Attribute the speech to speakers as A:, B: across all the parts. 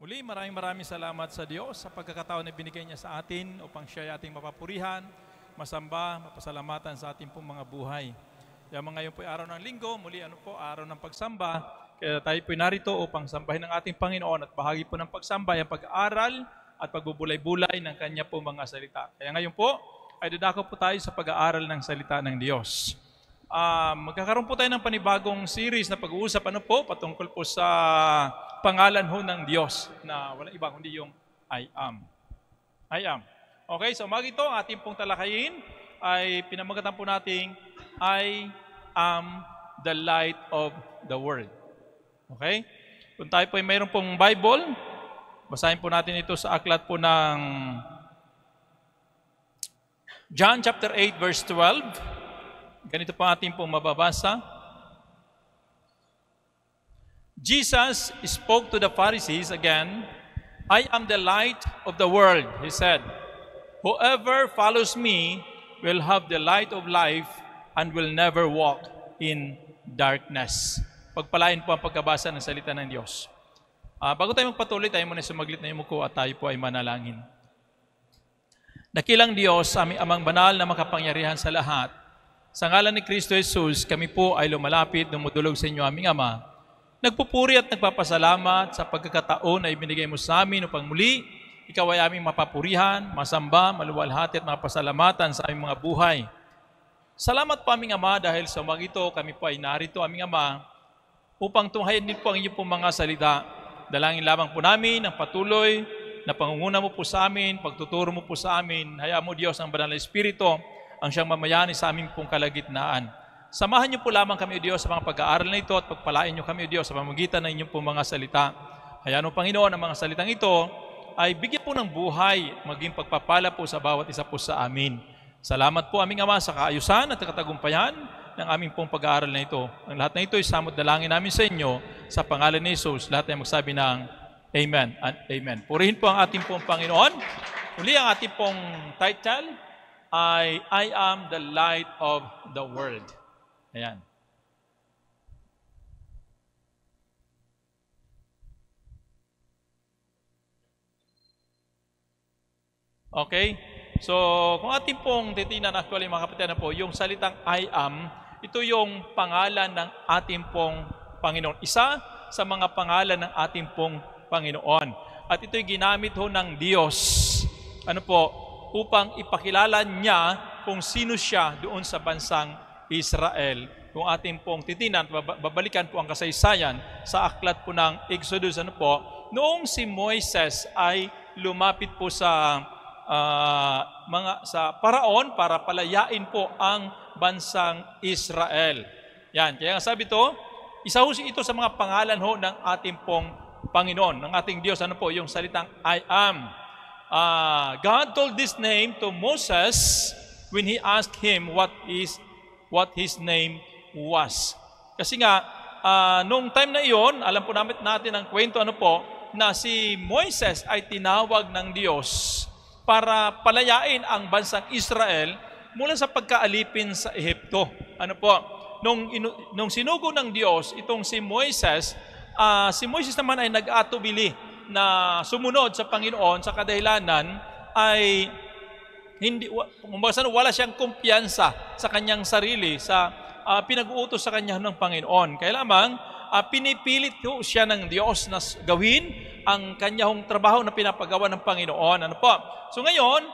A: Muli, maraming salamat sa Diyos sa pagkakataon na binigay niya sa atin upang siya ay ating mapapurihan, masamba, mapasalamatan sa ating pong mga buhay. Kaya ngayon po ay araw ng linggo, muli araw ng pagsamba. Kaya tayo po narito upang sambahin ng ating Panginoon at bahagi po ng pagsamba ay pag-aaral at pagbubulay-bulay ng Kanya po mga salita. Kaya ngayon po ay dadako po tayo sa pag-aaral ng salita ng Diyos. Magkakaroon po tayo ng panibagong series na pag-uusap patungkol po sa pangalan ho ng Diyos na walang iba kundi yung I am. I am. Okay, so umaga ito, ating pong talakayin ay pinamagatan po nating I am the light of the world. Okay? Kung tayo po ay mayroon pong Bible, basahin po natin ito sa aklat po ng John chapter 8 verse 12. Ganito po ating pong mababasa. Jesus spoke to the Pharisees again, I am the light of the world, he said. Whoever follows me will have the light of life and will never walk in darkness. Pagpalain po ang pagkabasa ng salita ng Diyos. Bago tayo magpatuloy, tayo muna sumaglit na yumuko at tayo po ay manalangin. Dakilang Diyos, aming amang banal na makapangyarihan sa lahat, sa ngalan ni Kristo Jesus, kami po ay lumalapit, dumudulog sa inyo aming Ama. Nagpupuri at nagpapasalamat sa pagkakataon na ibinigay mo sa amin upang muli, ikaw ay aming mapapurihan, masamba, maluwalhati at mapasalamatan sa aming mga buhay. Salamat po aming Ama dahil sa umaga ito kami po ay narito aming Ama upang tunghayin din po ang inyong pong mga salita. Dalangin lamang po namin ang patuloy na pangunguna mo po sa amin, pagtuturo mo po sa amin. Hayaan mo Diyos ang banal na Espiritu ang siyang mamayani sa aming pong kalagitnaan. Samahan niyo po lamang kami, O Diyos, sa mga pag-aaral na ito at pagpalain niyo kami, O Diyos, sa pamamagitan ng inyong po mga salita. Hayaan mo, Panginoon, ang mga salitang ito ay bigyan po ng buhay, maging pagpapala po sa bawat isa po sa amin. Salamat po, aming Ama, sa kaayusan at katagumpayan ng aming pong pag-aaral na ito. Ang lahat na ito ay samot dalangin namin sa inyo sa pangalan ni Jesus. Lahat ay magsabi ng Amen and Amen. Purihin po ang ating pong Panginoon. Muli ang ating pong title ay I am the light of the world. Ayan. Okay? So, kung ating pong titinan actually mga kapatid po, yung salitang I am, ito yung pangalan ng ating pong Panginoon. Isa sa mga pangalan ng ating pong Panginoon. At ito'y ginamit ho ng Diyos. Upang ipakilala niya kung sino siya doon sa bansang Israel. Kung ating pong titinan, babalikan po ang kasaysayan sa aklat po ng Exodus. Noong si Moises ay lumapit po sa Paraon para palayain po ang bansang Israel. Yan, kaya sabi to, isa ho ito sa mga pangalan ho ng ating pong Panginoon, ng ating Diyos. Yung salitang I am. God told this name to Moses when he asked him what his name was. Kasi nga, noong time na iyon, alam po natin ang kwento na si Moises ay tinawag ng Diyos para palayain ang bansang Israel mula sa pagkaalipin sa Ehipto. Nung sinugo ng Diyos itong si Moises naman ay nag-atubili na sumunod sa Panginoon sa kadahilanan ay wala siyang kumpiyansa sa kanyang sarili, sa pinag-uutos sa kanya ng Panginoon. Kaya lamang, pinipilit ho siya ng Diyos na gawin ang kanyang trabaho na pinapagawa ng Panginoon. So ngayon,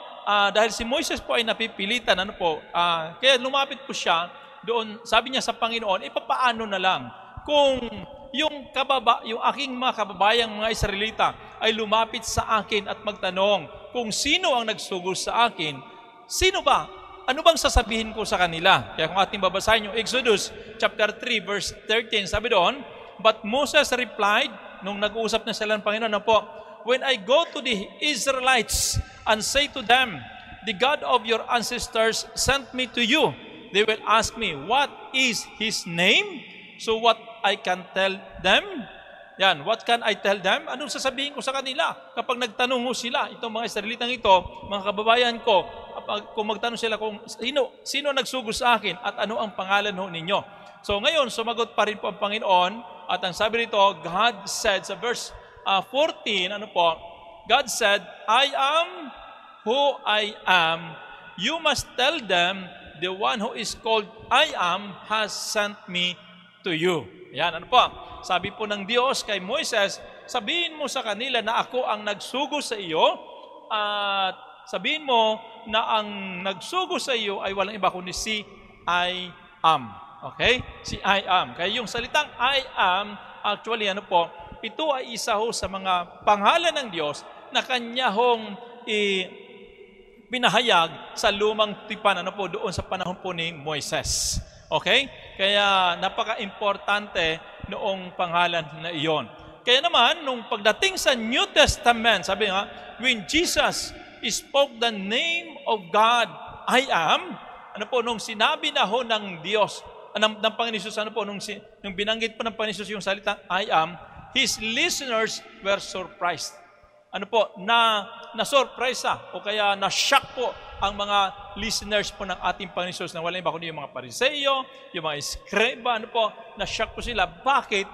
A: dahil si Moises po ay napipilitan, kaya lumapit po siya doon, sabi niya sa Panginoon, papaano na lang kung yung aking mga kababayang mga Israelita ay lumapit sa akin at magtanong kung sino ang nagsugo sa akin, sino ba? Ano bang sasabihin ko sa kanila? Kaya kung ating babasahin yung Exodus chapter 3 verse 13, sabi doon, but Moses replied, nung nag-uusap na sila ng Panginoon, when I go to the Israelites and say to them, the God of your ancestors sent me to you, they will ask me, what is His name? So what I can tell them? Yan, what can I tell them? Anong sasabihin ko sa kanila? Kapag nagtanong ho sila, itong mga Israelitang ito, mga kababayan ko, kung magtanong sila kung sino nagsugo sa akin at ano ang pangalan ho ninyo. So ngayon, sumagot pa rin po ang Panginoon at ang sabi rito, God said sa verse 14, ano po, God said, I am who I am. You must tell them, the one who is called I am has sent me to you. Yan, ano po? Sabi po ng Diyos kay Moises, sabihin mo sa kanila na ako ang nagsugo sa iyo at sabihin mo na ang nagsugo sa iyo ay walang iba kundi si I am. Okay? Si I am. Kaya yung salitang I am, actually, ano po, ito ay isa ho sa mga pangalan ng Diyos na kanya hong pinahayag sa lumang tipan, ano po, doon sa panahon po ni Moises. Okay? Kaya napaka-importante noong pangalan na iyon. Kaya naman, nung pagdating sa New Testament, sabi nga, when Jesus spoke the name of God, I am, ano po, nung sinabi na ho ng Diyos, ng Panginoon Jesus, ano po, nung binanggit po ng Panginoon Jesus yung salitang I am, His listeners were surprised. Ano po, na-surprise o kaya na-shock po ang mga listeners po ng ating Panginoon Jesus na wala iba kundi yung mga Pariseo, yung mga Escriba, ano po, na-shock po sila. Bakit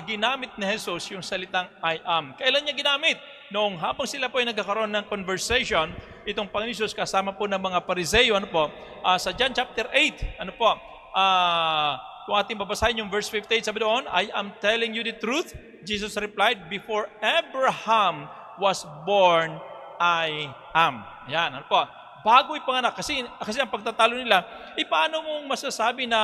A: ginamit ni Jesus yung salitang I am? Kailan niya ginamit? Noong habang sila po ay nagkakaroon ng conversation, itong Panginoon Jesus kasama po ng mga Pariseo, ano po, sa John chapter 8, ano po, kung ating babasahin yung verse 58, sabi doon, I am telling you the truth. Jesus replied, before Abraham was born, I am. Yan, ano po, bago ipanganak. Kasi ang pagtatalo nila, paano mong masasabi na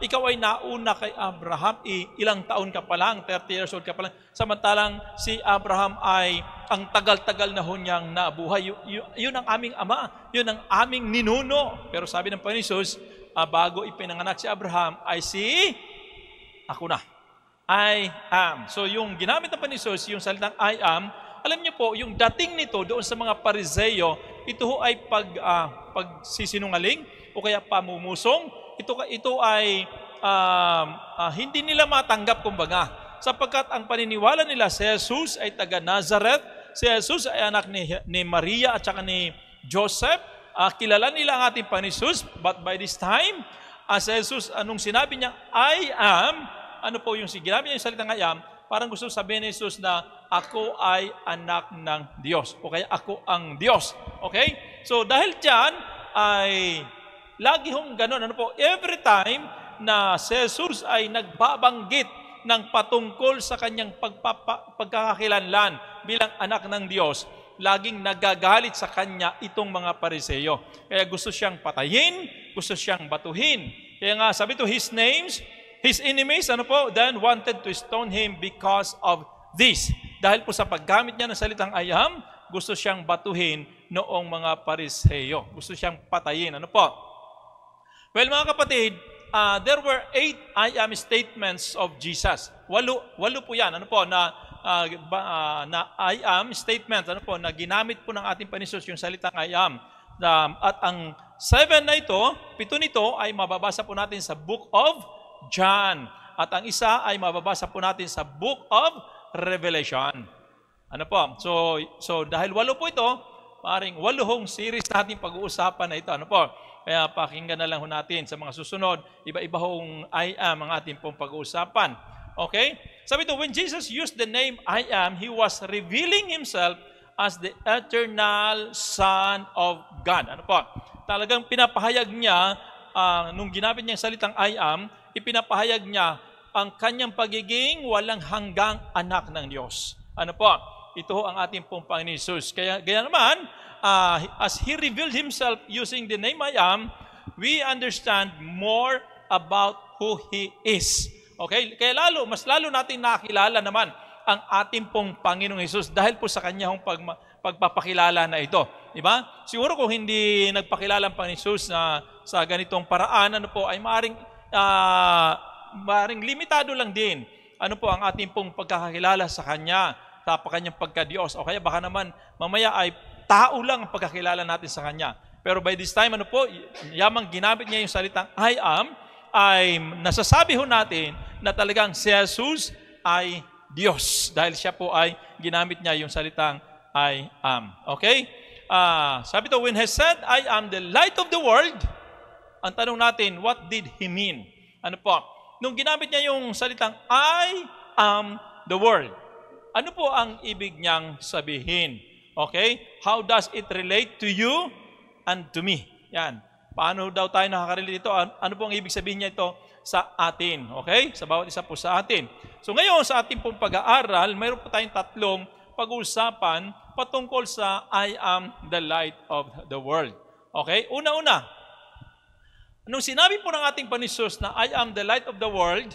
A: ikaw ay nauna kay Abraham? Ilang taon ka pa lang, 30 years old ka pa lang. Samantalang si Abraham ay ang tagal-tagal na ho niyang nabuhay. Yun ang aming ama. Yun ang aming ninuno. Pero sabi ng Panginoon Jesus, bago ipinanganak si Abraham, ay ako na. I am. So yung ginamit ng Panginoon Jesus, yung salitang I am, alam niyo po, yung dating nito doon sa mga Pariseo, ito ho ay pagsisinungaling o kaya pamumusong. Ito ay hindi nila matanggap kumbaga. Sapagkat ang paniniwala nila si Jesus ay taga Nazareth, si Jesus ay anak ni Maria at saka ni Joseph. Kilala nila ang ating Panginoon Jesus, but by this time, si Jesus, anong sinabi niya, I am, ano po yung ginamit niya yung salitang I am, parang gusto sabihin ni Jesus na ako ay anak ng Diyos. O kaya ako ang Diyos. Okay? So dahil dyan, ay lagi hong ganun. Ano po? Every time na si Jesus ay nagbabanggit ng patungkol sa kanyang pagkakakilanlan bilang anak ng Diyos, laging nagagalit sa kanya itong mga Pariseo. Kaya gusto siyang patayin, gusto siyang batuhin. Kaya nga sabi to his enemies, ano po, then wanted to stone him because of this. Dahil po sa paggamit niya ng salitang I am, gusto siyang batuhin noong mga Pariseo. Gusto siyang patayin. Ano po? Well, mga kapatid, there were 8 I am statements of Jesus. Walo po yan. Ano po? Na I am statement. Ano po? Na ginamit po ng ating Panginoon yung salitang I am. At ang 7 na ito, 7 nito ay mababasa po natin sa Book of John. At ang isa ay mababasa po natin sa Book of Revelation. Ano po? So dahil 8 po ito, maaaring 8 series natin pag-uusapan na ito. Ano po? Kaya pakinggan na lang ho natin sa mga susunod. Iba-iba hong I am ang ating pong pag-uusapan. Okay? Sabi ito, when Jesus used the name I am, He was revealing Himself as the eternal Son of God. Ano po? Talagang pinapahayag niya, nung ginamit niya yung salitang I am, ipinapahayag niya ang kanyang pagiging walang hanggang anak ng Diyos. Ano po? Ito ho ang ating pong Panginoon Jesus. Kaya naman, as He revealed Himself using the name I am, we understand more about who He is. Okay? Kaya mas lalo natin nakilala naman ang ating pong Panginoong Jesus dahil po sa kanyang pagpapakilala na ito. Diba? Siguro kung hindi nagpakilala ang Panginoong Jesus na sa ganitong paraan, ano po, ay maaaring limitado lang din. Ano po ang ating pong pagkakakilala sa Kanya, sa Kanyang pagka-Diyos. O kaya baka naman mamaya ay tao lang ang pagkakilala natin sa Kanya. Pero by this time, ano po, yamang ginamit niya yung salitang I am, ay nasasabi ho natin na talagang si Jesus ay Diyos. Dahil siya po ay ginamit niya yung salitang I am. Okay? Sabi to, when He said, I am the light of the world, ang tanong natin, what did He mean? Ano po? Nung ginamit niya yung salitang I am the world, Ano po ang ibig niyang sabihin? Okay? How does it relate to you and to me? Yan. Paano daw tayo nakaka-relate dito? Ano po ang ibig sabihin niya ito sa atin? Okay? Sa bawat isa po sa atin. So ngayon, sa ating pong pag-aaral, mayroon po tayong tatlong pag-uusapan patungkol sa I am the light of the world. Okay? Una-una, nung sinabi po ng ating Panisus na I am the light of the world,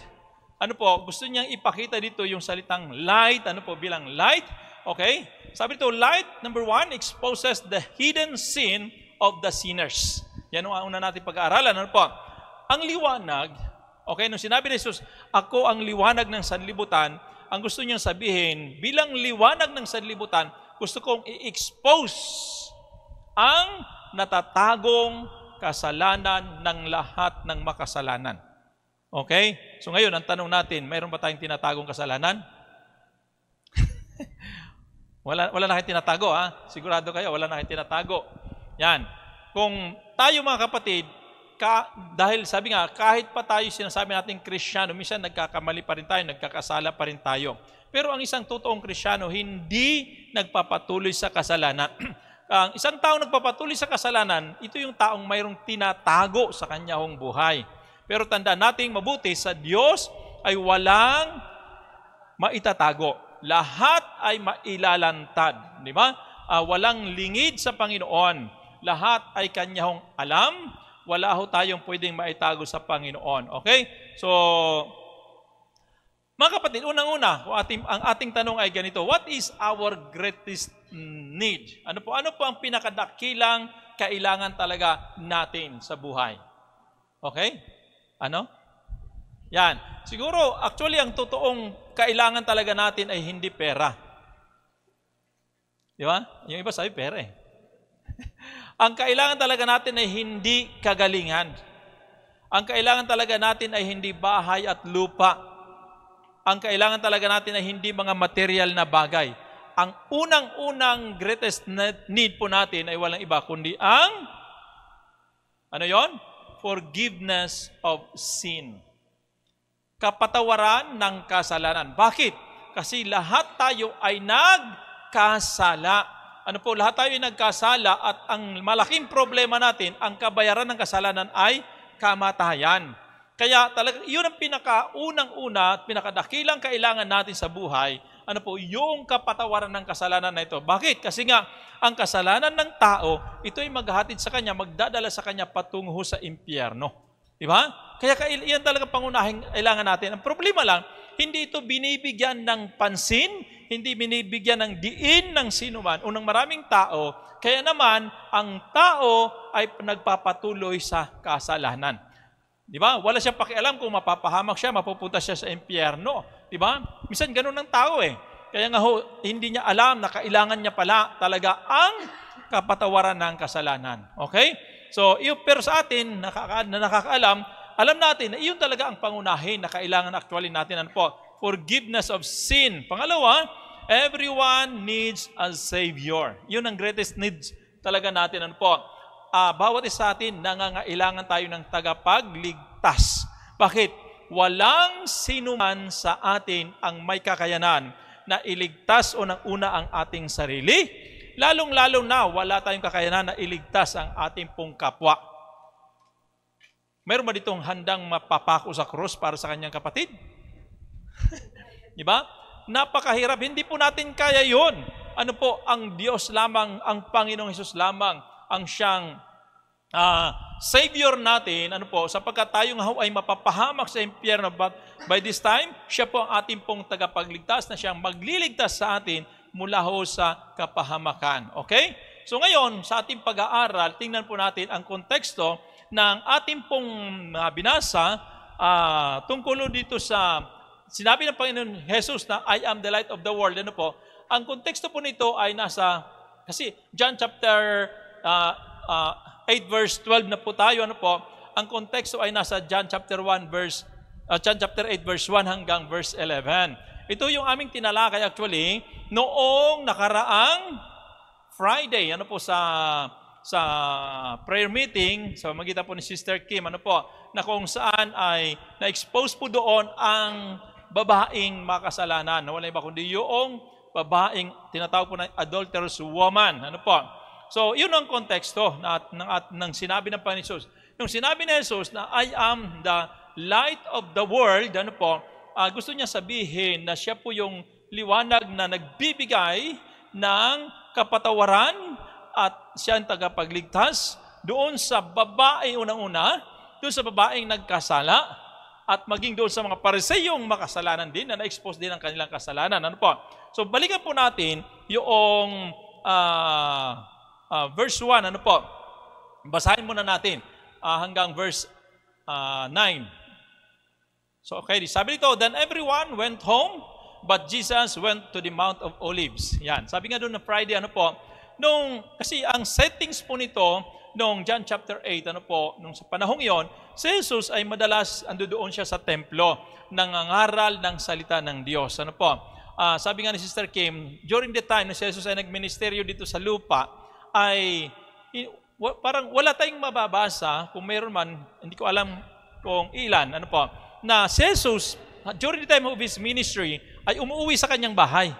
A: ano po, gusto niyang ipakita dito yung salitang light, ano po, bilang light. Okay? Sabi dito, light, number 1, exposes the hidden sin of the sinners. Yan ang una natin pag-aaralan. Ano po? Ang liwanag, okay, nung sinabi ni Jesus, ako ang liwanag ng sanlibutan, ang gusto niyang sabihin, bilang liwanag ng sanlibutan, gusto kong i-expose ang natatagong kasalanan ng lahat ng makasalanan. Okay? So ngayon, ang tanong natin, mayroon ba tayong tinatagong kasalanan? wala na kayong tinatago, ha? Sigurado kayo, wala na kayong tinatago. Yan. Kung tayo mga kapatid, dahil sabi nga, kahit pa tayo sinasabi natin Kristiyano, minsan nagkakamali pa rin tayo, nagkakasala pa rin tayo. Pero ang isang totoong Kristiyano, hindi nagpapatuloy sa kasalanan. Ang isang taong nagpapatuloy sa kasalanan, ito yung taong mayroong tinatago sa kanyang buhay. Pero tandaan nating mabuti, sa Diyos ay walang maitatago. Lahat ay mailalantad. Di ba? Walang lingid sa Panginoon. Lahat ay Kanyang alam. Wala ho tayong pwedeng maitago sa Panginoon. Okay? So, mga kapatid, unang-una, ang ating tanong ay ganito, what is our greatest need? Ano po ang pinakadakilang kailangan talaga natin sa buhay? Okay? Ano? Yan. Siguro, actually, ang totoong kailangan talaga natin ay hindi pera. Di ba? Yung iba sabi, pera eh. Ang kailangan talaga natin ay hindi kagalingan. Ang kailangan talaga natin ay hindi bahay at lupa. Ang kailangan talaga natin ay hindi mga material na bagay. Ang unang-unang greatest need po natin ay walang iba, kundi ang, ano yon? Forgiveness of sin. Kapatawaran ng kasalanan. Bakit? Kasi lahat tayo ay nagkasala. Ano po, lahat tayo ay nagkasala at ang malaking problema natin, ang kabayaran ng kasalanan ay kamatayan. Kaya talaga, yun ang pinakaunang-una at pinakadakilang kailangan natin sa buhay, ano po, yung kapatawaran ng kasalanan na ito. Bakit? Kasi nga, ang kasalanan ng tao, ito ay maghahatid sa kanya, magdadala sa kanya patungo sa impyerno. Di ba? Kaya yan talaga pangunahing kailangan natin. Ang problema lang, hindi ito binibigyan ng pansin, hindi binibigyan ng diin ng sinuman o ng maraming tao. Kaya naman, ang tao ay nagpapatuloy sa kasalanan. Di ba? Wala siyang pakialam kung mapapahamak siya, mapupunta siya sa impyerno. Di ba? Minsan ganun ng tao eh. Kaya nga hindi niya alam na kailangan niya pala talaga ang kapatawaran ng kasalanan. Okay? So, pero sa atin, na nakakaalam, alam natin na iyon talaga ang pangunahin na kailangan actually natin. Ano po? Forgiveness of sin. Pangalawa, everyone needs a Savior. Yun ang greatest needs talaga natin. Ano po? Bawat isa sa atin, nangangailangan tayo ng tagapagligtas. Bakit? Walang sinuman sa atin ang may kakayanan na iligtas o nang una ang ating sarili, lalong-lalo na wala tayong kakayanan na iligtas ang ating pong kapwa. Meron ba ditong handang mapapako sa krus para sa kanyang kapatid? Di ba? Napakahirap. Hindi po natin kaya yun. Ano po, ang Diyos lamang, ang Panginoong Hesus lamang, ang siyang Savior natin, ano po, sapagkat tayo nga ay mapapahamak sa impyerno, but by this time, siya po ang ating pong tagapagligtas na siyang magliligtas sa atin mula ho sa kapahamakan. Okay? So ngayon, sa ating pag-aaral, tingnan po natin ang konteksto ng ating pong binasa tungkol dito sa sinabi ng Panginoon Jesus na I am the light of the world. Ano po? Ang konteksto po nito ay kasi John chapter 8 verse 12 na po tayo, ano po, ang konteksto ay nasa John chapter 8 verse 1 hanggang verse 11. Ito yung aming tinalakay actually noong nakaraang Friday, ano po, sa prayer meeting, sa magitan po ni Sister Kim, ano po, na kung saan ay na-expose po doon ang babaeng makasalanan. Wala iba kundi yung babaeng tinatawag po na adulterous woman. Ano po? So, yun ang konteksto ng sinabi ng Panginoon Jesus. Yung sinabi ni Jesus na I am the light of the world, ano po, gusto niya sabihin na siya po yung liwanag na nagbibigay ng kapatawaran at siya ang tagapagligtas doon sa babae unang-una, doon sa babaeng nagkasala, at maging doon sa mga Pariseyong makasalanan din na na-expose din ang kanilang kasalanan. Ano po? So, balikan po natin yung verse 1. Ano po? Basahin muna natin hanggang verse 9. So, okay. Sabi nito, then everyone went home, but Jesus went to the Mount of Olives. Yan. Sabi nga doon na Friday, ano po, kasi ang settings po nito, nung John chapter 8, ano po, nung sa panahong iyon, si Jesus ay madalas andoon siya sa templo, nangangaral ng salita ng Diyos. Ano po? Sabi nga ni Sister Kim, during the time na si Jesus ay nagministeryo dito sa lupa, ay parang wala tayong mababasa, kung mayroon man, hindi ko alam kung ilan, ano po, na si Jesus, during the time of His ministry, ay umuwi sa kanyang bahay.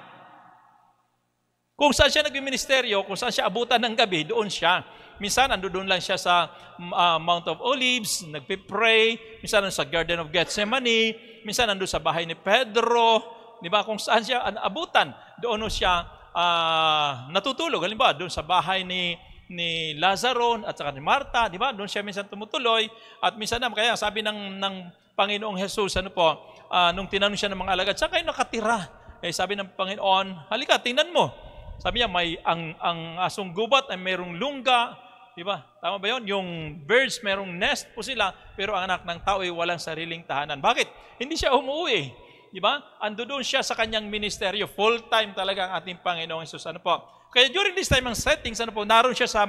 A: Kung saan siya nagministeryo, kung saan siya abutan ng gabi, doon siya. Minsan, doon lang siya sa Mount of Olives, nagpipray, minsan sa Garden of Gethsemane, minsan nandun sa bahay ni Pedro, di ba? Kung saan siya abutan, doon siya natutulog. Halimbawa, doon sa bahay ni Lazaro at saka ni Marta, di ba? Doon siya minsan tumutuloy. At minsan kaya sabi ng Panginoong Jesus, ano po, nung tinanong siya ng mga alagad, saan kayo nakatira? Sabi ng Panginoon, halika, tingnan mo. Sabi niya, ang asong gubat ay mayroong lungga, di ba? Tama ba yun? Yung birds, mayroong nest po sila, pero ang anak ng tao ay walang sariling tahanan. Bakit? Hindi siya umuwi. Di ba? Ando doon siya sa kanyang ministeryo. Full-time talaga ang ating Panginoong Jesus. Ano po? Kaya during this time, ang settings, ano po, naroon siya sa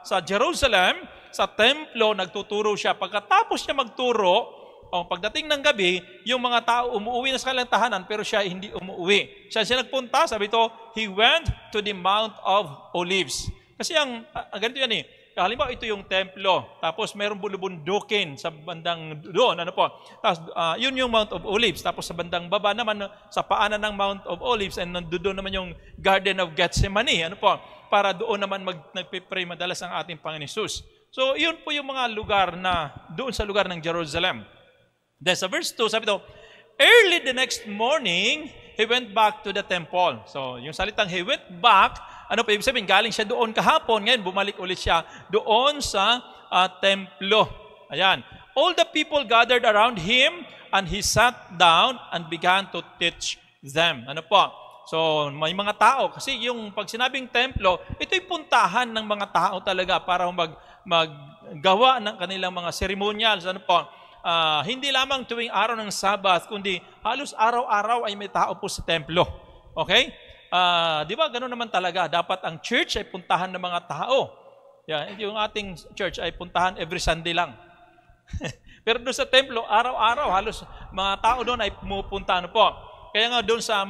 A: sa Jerusalem, sa templo, nagtuturo siya. Pagkatapos niya magturo, pagdating ng gabi, yung mga tao umuwi na sa kanilang tahanan, pero siya hindi umuwi. Siya nagpunta, sabi ito, he went to the Mount of Olives. Kasi ganito yan halimbawa, ito yung templo, tapos mayroong bulubundukin sa bandang doon, ano po. Tapos, yun yung Mount of Olives. Tapos sa bandang baba naman, sa paanan ng Mount of Olives, and doon naman yung Garden of Gethsemane, ano po, para doon naman nagpipray madalas ang ating Panginoon Jesus. So, yun po yung mga lugar na, doon sa lugar ng Jerusalem. Then sa verse 2, sabi ito, early the next morning, he went back to the temple. So, yung salitang he went back, ano pa ibig sabihin? Galing siya doon kahapon, ngayon bumalik ulit siya doon sa templo. Ayan. All the people gathered around him, and he sat down and began to teach them. Ano po? So, may mga tao. Kasi yung pag sinabing templo, ito'y puntahan ng mga tao talaga para maggawa ng kanilang mga ceremonials. Ano po? Hindi lamang tuwing araw ng Sabbath, kundi halos araw-araw ay may tao po sa templo. Okay? Di ba, gano'n naman talaga. Dapat ang church ay puntahan ng mga tao. Yan, yung ating church ay puntahan every Sunday lang. Pero doon sa templo, araw-araw, halos mga tao doon ay pumupunta. Ano po? Kaya nga doon sa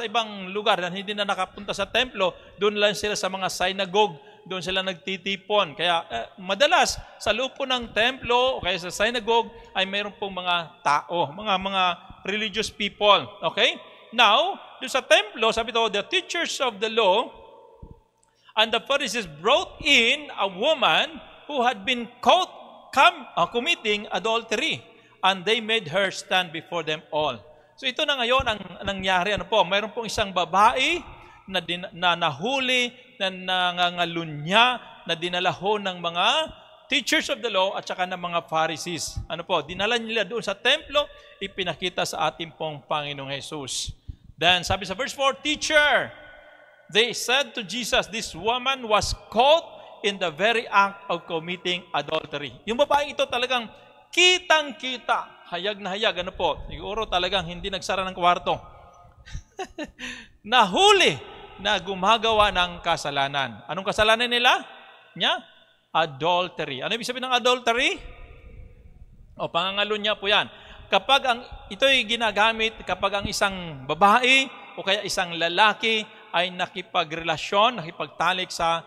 A: ibang lugar na hindi na nakapunta sa templo, doon lang sila sa mga synagogue, doon sila nagtitipon. Kaya madalas sa loob po ng templo o kaya sa synagogue ay mayroon pong mga tao, mga religious people. Okay? Now, doon sa templo, sabi ito, the teachers of the law and the Pharisees brought in a woman who had been caught committing adultery, and they made her stand before them all. So ito na ngayon ang nangyari. Ano po? Mayroon pong isang babae na nahuli, na nangangalunya, na dinala ho ng mga teachers of the law at saka ng mga Pharisees. Ano po? Dinala nila doon sa templo, ipinakita sa ating pong Panginoong Jesus. Then, sabi sa verse 4, Teacher, they said to Jesus, this woman was caught in the very act of committing adultery. Yung babaeng ito talagang kitang-kita, hayag na hayag, ano po? Siguro talagang hindi nagsara ng kwarto. Nahuli na gumagawa ng kasalanan. Anong kasalanan nila? Adultery. Ano ibig sabihin ng adultery? Pangangalunya po yan. Kapag ito'y ginagamit kapag ang isang babae o kaya isang lalaki ay nakipagrelasyon, nakipagtalik sa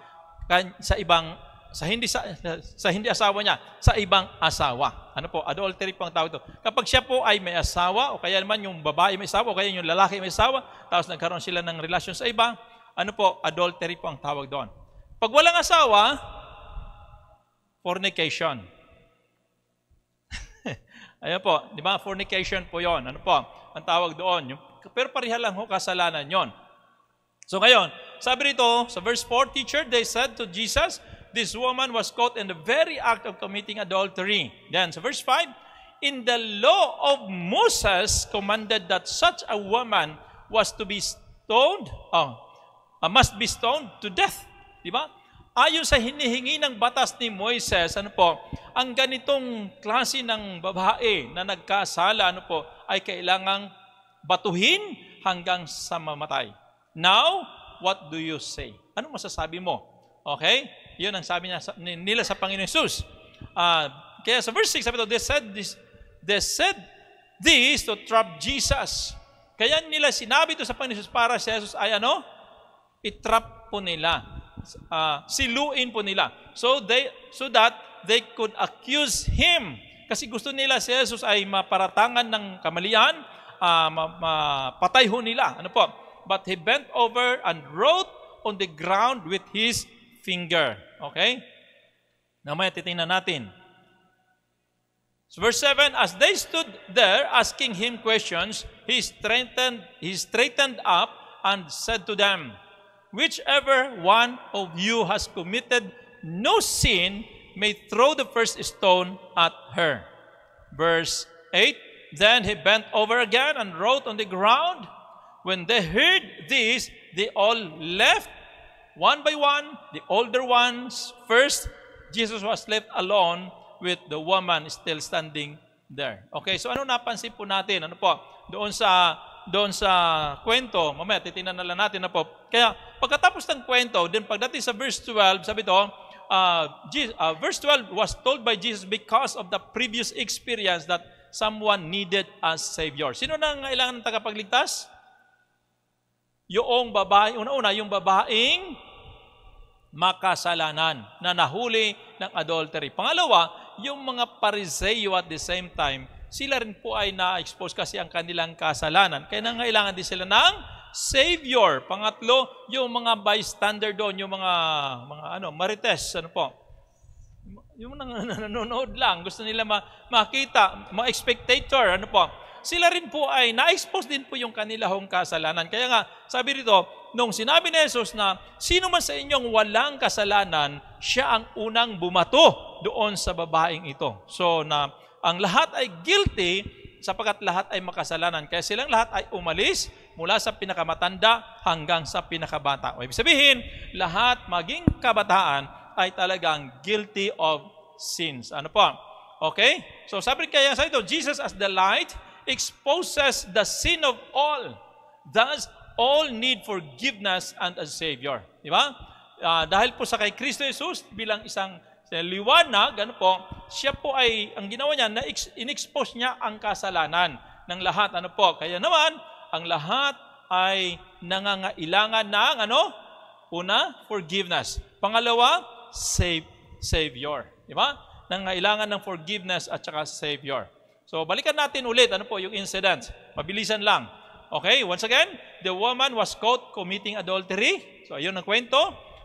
A: hindi asawa niya, sa ibang asawa. Ano po? Adultery po ang tawag ito. Kapag siya po ay may asawa, o kaya naman yung babae may asawa, o kaya yung lalaki may asawa, tapos nagkaroon sila ng relasyon sa iba, ano po? Adultery po ang tawag doon. Pag walang asawa, fornication. Ayan po, di ba? Fornication po yon. Ano po? Ang tawag doon. Pero pareha lang ho, kasalanan yon. So ngayon, sabi rito, sa verse 4, Teacher, they said to Jesus, this woman was caught in the very act of committing adultery. Then, sa verse 5, in the law of Moses commanded that such a woman was to be stoned, must be stoned to death. Di ba? Ayon sa hinihingi ng batas ni Moises, ano po, ang ganitong klase ng babae na nagkasala, ano po, ay kailangang batuhin hanggang sa mamatay. Now, what do you say? Ano masasabi mo? Okay? Yun ang sabi nila sa Panginoon Jesus. Kaya sa verse 6, sabi ito, they said this to trap Jesus. Kaya nila sinabi ito sa Panginoon Jesus para si Jesus ay ano? I-trap po nila. Siluin po nila. So that they could accuse Him. Kasi gusto nila si Jesus ay maparatangan ng kamalian, mapatay ho nila. Ano po? But He bent over and wrote on the ground with His finger. Okay? Namaya titingnan natin. So verse 7, as they stood there asking Him questions, He straightened up and said to them, whichever one of you has committed no sin may throw the first stone at her. Verse 8, then He bent over again and wrote on the ground. When they heard this, they all left one by one, the older ones first. Jesus was left alone with the woman still standing there. Okay, so ano napansin po natin? Ano po? Doon sa kwento, mamaya titingnan na lang natin na po. Kaya pagkatapos ng kwento, then pagdating sa verse 12, sabi ito, verse 12 was told by Jesus because of the previous experience that someone needed a Savior. Sino na kailangan ng tagapagligtas? Yung babae, una-una, yung babaeng makasalanan na nahuli ng adultery. Pangalawa, yung mga Pariseo at the same time, sila rin po ay na-expose kasi ang kanilang kasalanan. Kaya nangailangan din sila ng Savior. Pangatlo, yung mga bystander doon, yung mga marites, ano po? Yung nanonood lang, gusto nila makita, mga spectator, ano po? Sila rin po ay na-expose din po yung kanilahong kasalanan. Kaya nga, sabi rito, nung sinabi ni Jesus na sino man sa inyong walang kasalanan, siya ang unang bumato doon sa babaeng ito. So, na ang lahat ay guilty sapagkat lahat ay makasalanan. Kaya silang lahat ay umalis mula sa pinakamatanda hanggang sa pinakabata. O ibig sabihin, lahat maging kabataan ay talagang guilty of sins. Ano po? Okay? So sabi kaya sa ito, Jesus as the light exposes the sin of all. Thus, all need forgiveness and a Savior. Di ba? Dahil po sa kay Kristo Jesus bilang isang liwanag, ano po, siya po ay, ang ginawa niya, in-expose niya ang kasalanan ng lahat. Ano po? Kaya naman, ang lahat ay nangangailangan ng, una, forgiveness. Pangalawa, Savior. Di ba? Nangangailangan ng forgiveness at saka Savior. So, balikan natin ulit, yung incident. Mabilisan lang. Okay, once again, the woman was caught committing adultery. So, ayun ang kwento.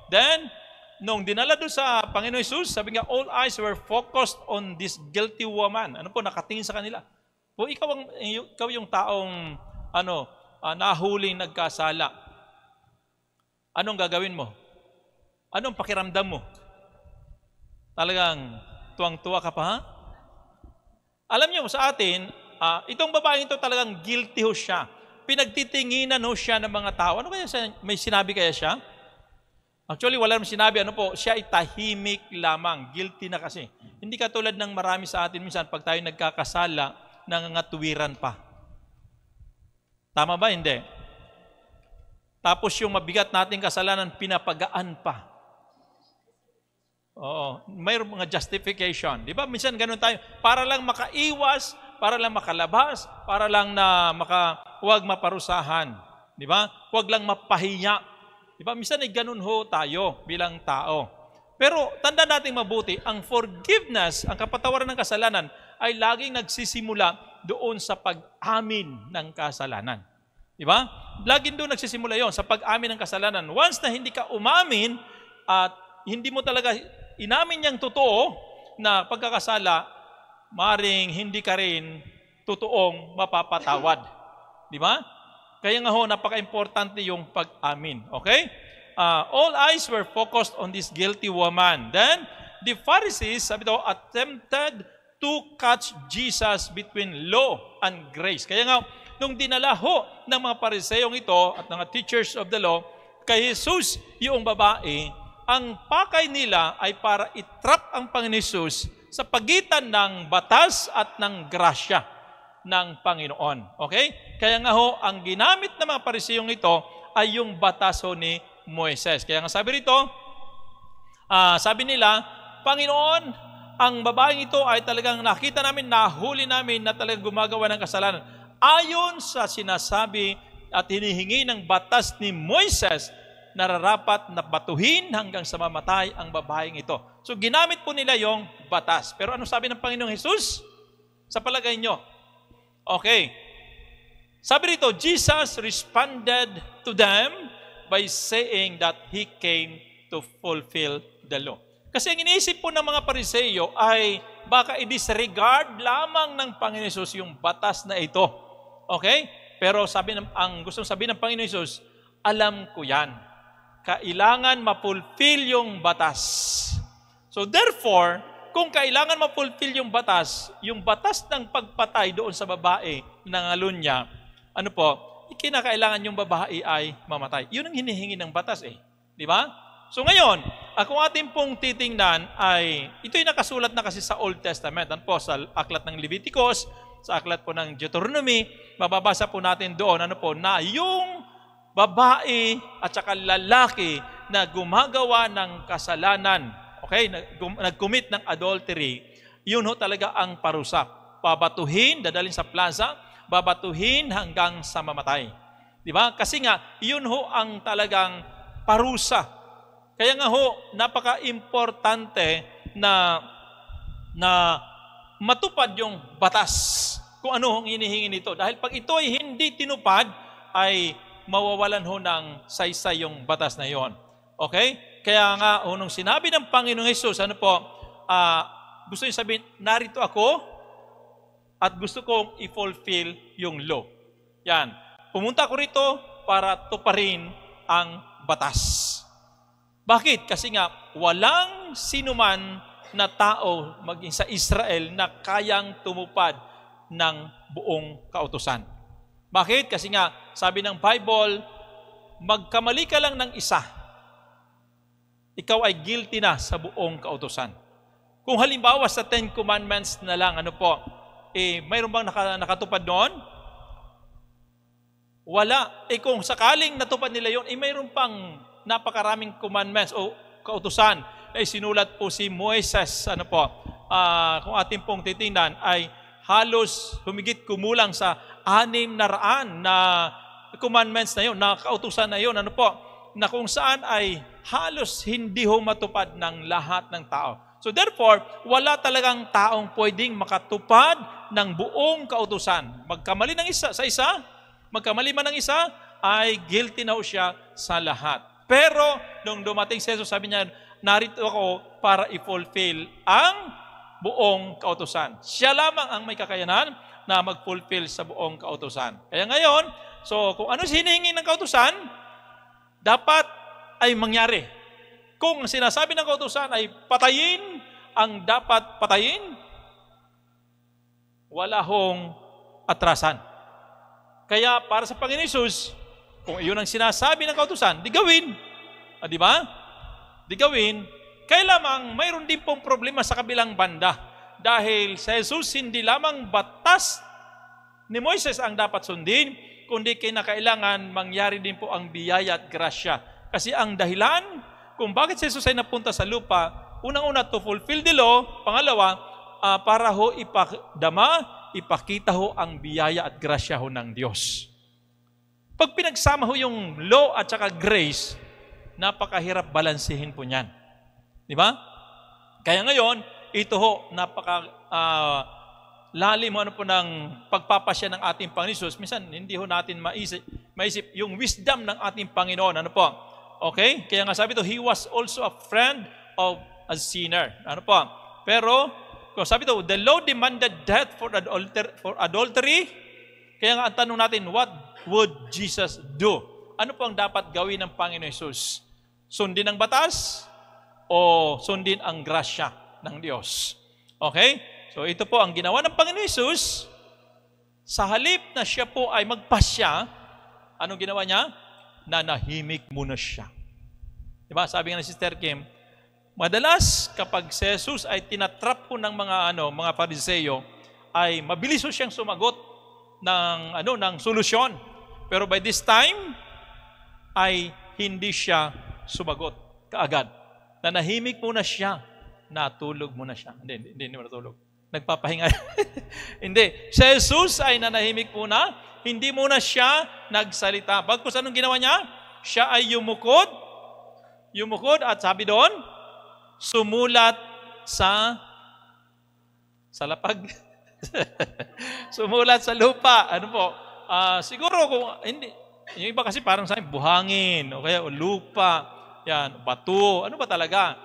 A: Then, nung dinala doon sa Panginoon Jesus, sabi nga, all eyes were focused on this guilty woman. Nakatingin sa kanila. O ikaw yung taong, nahuling nagkasala. Anong gagawin mo? Anong pakiramdam mo? Talagang tuwang-tuwa ka pa, ha? Alam niyo, sa atin, itong babaeng ito talagang guilty ho siya. Pinagtitinginan ho siya ng mga tao. Ano kaya siya? May sinabi kaya siya? Actually, wala naman sinabi. Siya ay tahimik lamang. Guilty na kasi. Hindi katulad ng marami sa atin minsan, pag tayo nagkakasala, nangangatuwiran pa. Tama ba? Hindi. Tapos yung mabigat nating kasalanan, pinapagaan pa. Oo. Mayroong mga justification. Di ba? Minsan ganun tayo. Para lang makaiwas, para lang makalabas, para lang na huwag maparusahan. Di ba? Huwag lang mapahiya. Di ba? Minsan ay ganun ho tayo bilang tao. Pero tanda nating mabuti, ang forgiveness, ang kapatawaran ng kasalanan, ay laging nagsisimula doon sa pag-amin ng kasalanan. Di ba? Laging doon nagsisimula yon sa pag-amin ng kasalanan. Once na hindi ka umamin at hindi mo talaga inamin niyang totoo na pagkakasala, maring hindi ka rin totoong mapapatawad. Di ba? Kaya nga ho, napaka-importante yung pag-amin. Okay? All eyes were focused on this guilty woman. Then, the Pharisees, sabi daw, attempted to catch Jesus between law and grace. Kaya nga, nung dinala ho ng mga Pariseyong ito at mga teachers of the law, kay Jesus, yung babae, ang pakay nila ay para itrap ang Panginoon Jesus sa pagitan ng batas at ng grasya ng Panginoon. Okay? Kaya nga ho, ang ginamit ng mga Pariseyong ito ay yung batas ho ni Moises. Kaya nga sabi rito, sabi nila, Panginoon, ang babaeng ito ay talagang nakita namin, nahuli namin na talagang gumagawa ng kasalanan. Ayon sa sinasabi at hinihingi ng batas ni Moises, nararapat na batuhin hanggang sa mamatay ang babaeng ito. So ginamit po nila yung batas. Pero ano sabi ng Panginoong Jesus? Sa palagay nyo? Okay. Sabi rito, Jesus responded to them by saying that He came to fulfill the law. Kasi ang iniisip po ng mga Pariseyo ay baka i-disregard lamang ng Panginoon Jesus yung batas na ito. Okay? Pero ang gustong sabihin ng Panginoon Jesus, alam ko yan. Kailangan ma-fulfill yung batas. So therefore, kung kailangan ma-fulfill yung batas ng pagpatay doon sa babae ng alunya, ano po, kinakailangan yung babae ay mamatay. Yun ang hinihingi ng batas eh. Di ba? So ngayon, kung ating pong titingnan ay, ito'y nakasulat na kasi sa Old Testament. Ano po, sa aklat ng Leviticus, sa aklat po ng Deuteronomy, mababasa po natin doon, ano po, na yung babae at saka lalaki na gumagawa ng kasalanan, okay, nag-commit ng adultery, yun ho talaga ang parusa. Babatuhin, dadalhin sa plaza, babatuhin hanggang sa mamatay. Di ba? Kasi nga, yun ho ang talagang parusa. Kaya nga ho, napaka-importante na matupad yung batas kung ano hong hinihingi nito. Dahil pag ito ay hindi tinupad, ay mawawalan ho ng saysay yung batas na yon. Okay? Kaya nga, nung sinabi ng Panginoong Jesus, ano po, gusto niyo sabihin, narito ako, at gusto kong i-fulfill yung law. Yan. Pumunta ko rito para tuparin ang batas. Bakit? Kasi nga, walang sinuman na tao maging sa Israel na kayang tumupad ng buong kautusan. Bakit? Kasi nga, sabi ng Bible, magkamali ka lang ng isa, ikaw ay guilty na sa buong kautusan. Kung halimbawa sa 10 Commandments na lang, ano po, mayroon bang nakatupad doon? Wala. Kung sakaling natupad nila yon, mayroon pang napakaraming commandments o kautusan na sinulat po si Moises. Ano po? Kung ating pong titingnan, ay halos humigit kumulang sa 600 na commandments na yon, na kautusan na yon. Ano po? Na kung saan ay halos hindi ho matupad ng lahat ng tao. So therefore, wala talagang taong pwedeng makatupad ng buong kautusan. Magkamali ng isa sa isa, magkamali man ng isa, ay guilty na ho siya sa lahat. Pero, nung dumating si Jesus, sabi niya, narito ako para i-fulfill ang buong kautusan. Siya lamang ang may kakayanan na mag-fulfill sa buong kautusan. Kaya ngayon, so kung ano hinihingi ng kautusan, dapat ay mangyari. Kung sinasabi ng kautusan ay patayin ang dapat patayin, wala hong atrasan. Kaya para sa Panginoon Jesus, kung iyon ang sinasabi ng kautusan, di gawin. Di ba? Di gawin. Kaya lamang mayroon din pong problema sa kabilang banda. Dahil sa Jesus, hindi lamang batas ni Moises ang dapat sundin, kundi kinakailangan mangyari din po ang biyaya at grasya. Kasi ang dahilan kung bakit si Jesus ay napunta sa lupa, unang-una to fulfill the law, pangalawa, para ho ipakita ho ang biyaya at grasya ho ng Diyos. Pag pinagsama ho yung law at saka grace, napakahirap balansehin po niyan. Di ba? Kaya ngayon, ito ho, napaka lalim ano po ng pagpapasya ng ating Panginoon Jesus. Minsan, hindi ho natin maisip yung wisdom ng ating Panginoon. Ano po? Okay? Kaya nga sabi ito, He was also a friend of a sinner. Ano po? Pero, kung sabi ito, the law demanded death for adultery. Kaya nga ang tanong natin, what would Jesus do? Ano po ang dapat gawin ng Panginoon Jesus? Sundin ang batas o sundin ang grasya ng Diyos? Okay? So ito po ang ginawa ng Panginoon Jesus. Sa halip na siya po ay magpasya, anong ginawa niya? Nanahimik muna siya. Diba? Sabi nga ni Sister Kim, madalas kapag si Jesus ay tinatrap po ng mga Pariseyo, ay mabilis po siyang sumagot ng solusyon. Pero by this time ay hindi siya sumagot kaagad. Nanahimik muna siya. Natulog muna siya. Hindi natulog. Nagpapahinga. Hindi. Si Jesus ay nanahimik muna. Hindi muna siya nagsalita. Bagkus anong ginawa niya? Siya ay yumukod at sabi doon, sumulat sa lapag. Sumulat sa lupa. Ano po? Siguro kung hindi, yung iba kasi parang sa buhangin o kaya lupa, yan, bato. Ano ba talaga?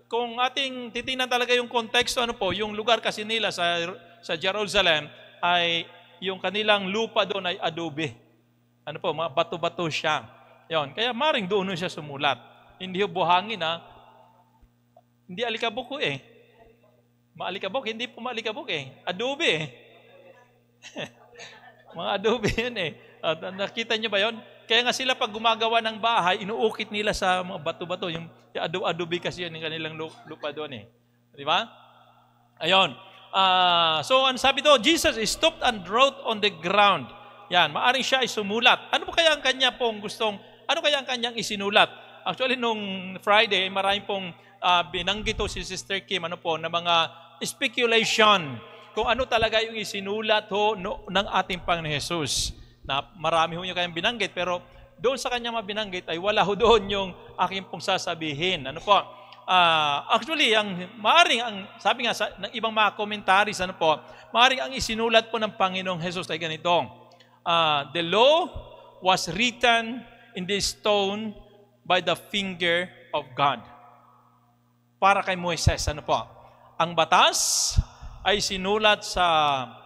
A: Kung ating titingnan talaga yung konteksto, ano po, yung lugar kasi nila sa Jerusalem ay yung kanilang lupa doon ay adobe. Ano po, mga bato-bato siya. Yon, kaya maring doon siya sumulat. Hindi buhangin Hindi alikabok Maalikabok, hindi po maalikabok Adobe Mga adobe yun nakita niyo ba yon? Kaya nga sila pag gumagawa ng bahay, inuukit nila sa mga bato-bato. Yung adobe kasi yun, yung kanilang lupa doon Di ba? Ayun. So, ang sabi doon, Jesus stooped and wrote on the ground. Yan, maaring siya ay sumulat. Ano kaya ang kanyang isinulat? Actually, nung Friday, marami pong binanggit si Sister Kim, na mga speculation kung ano talaga yung isinulat ng ating Panginoon Jesus. Na marami ho niya kayang binanggit, pero doon sa kanya mabinanggit ay wala ho doon yung aking pong sasabihin. Ano po? Actually, sabi nga ng ibang mga commentaries, maaring ang isinulat po ng Panginoong Jesus ay ganito. The law was written in the stone by the finger of God. Para kay Moises, ang batas ay sinulat sa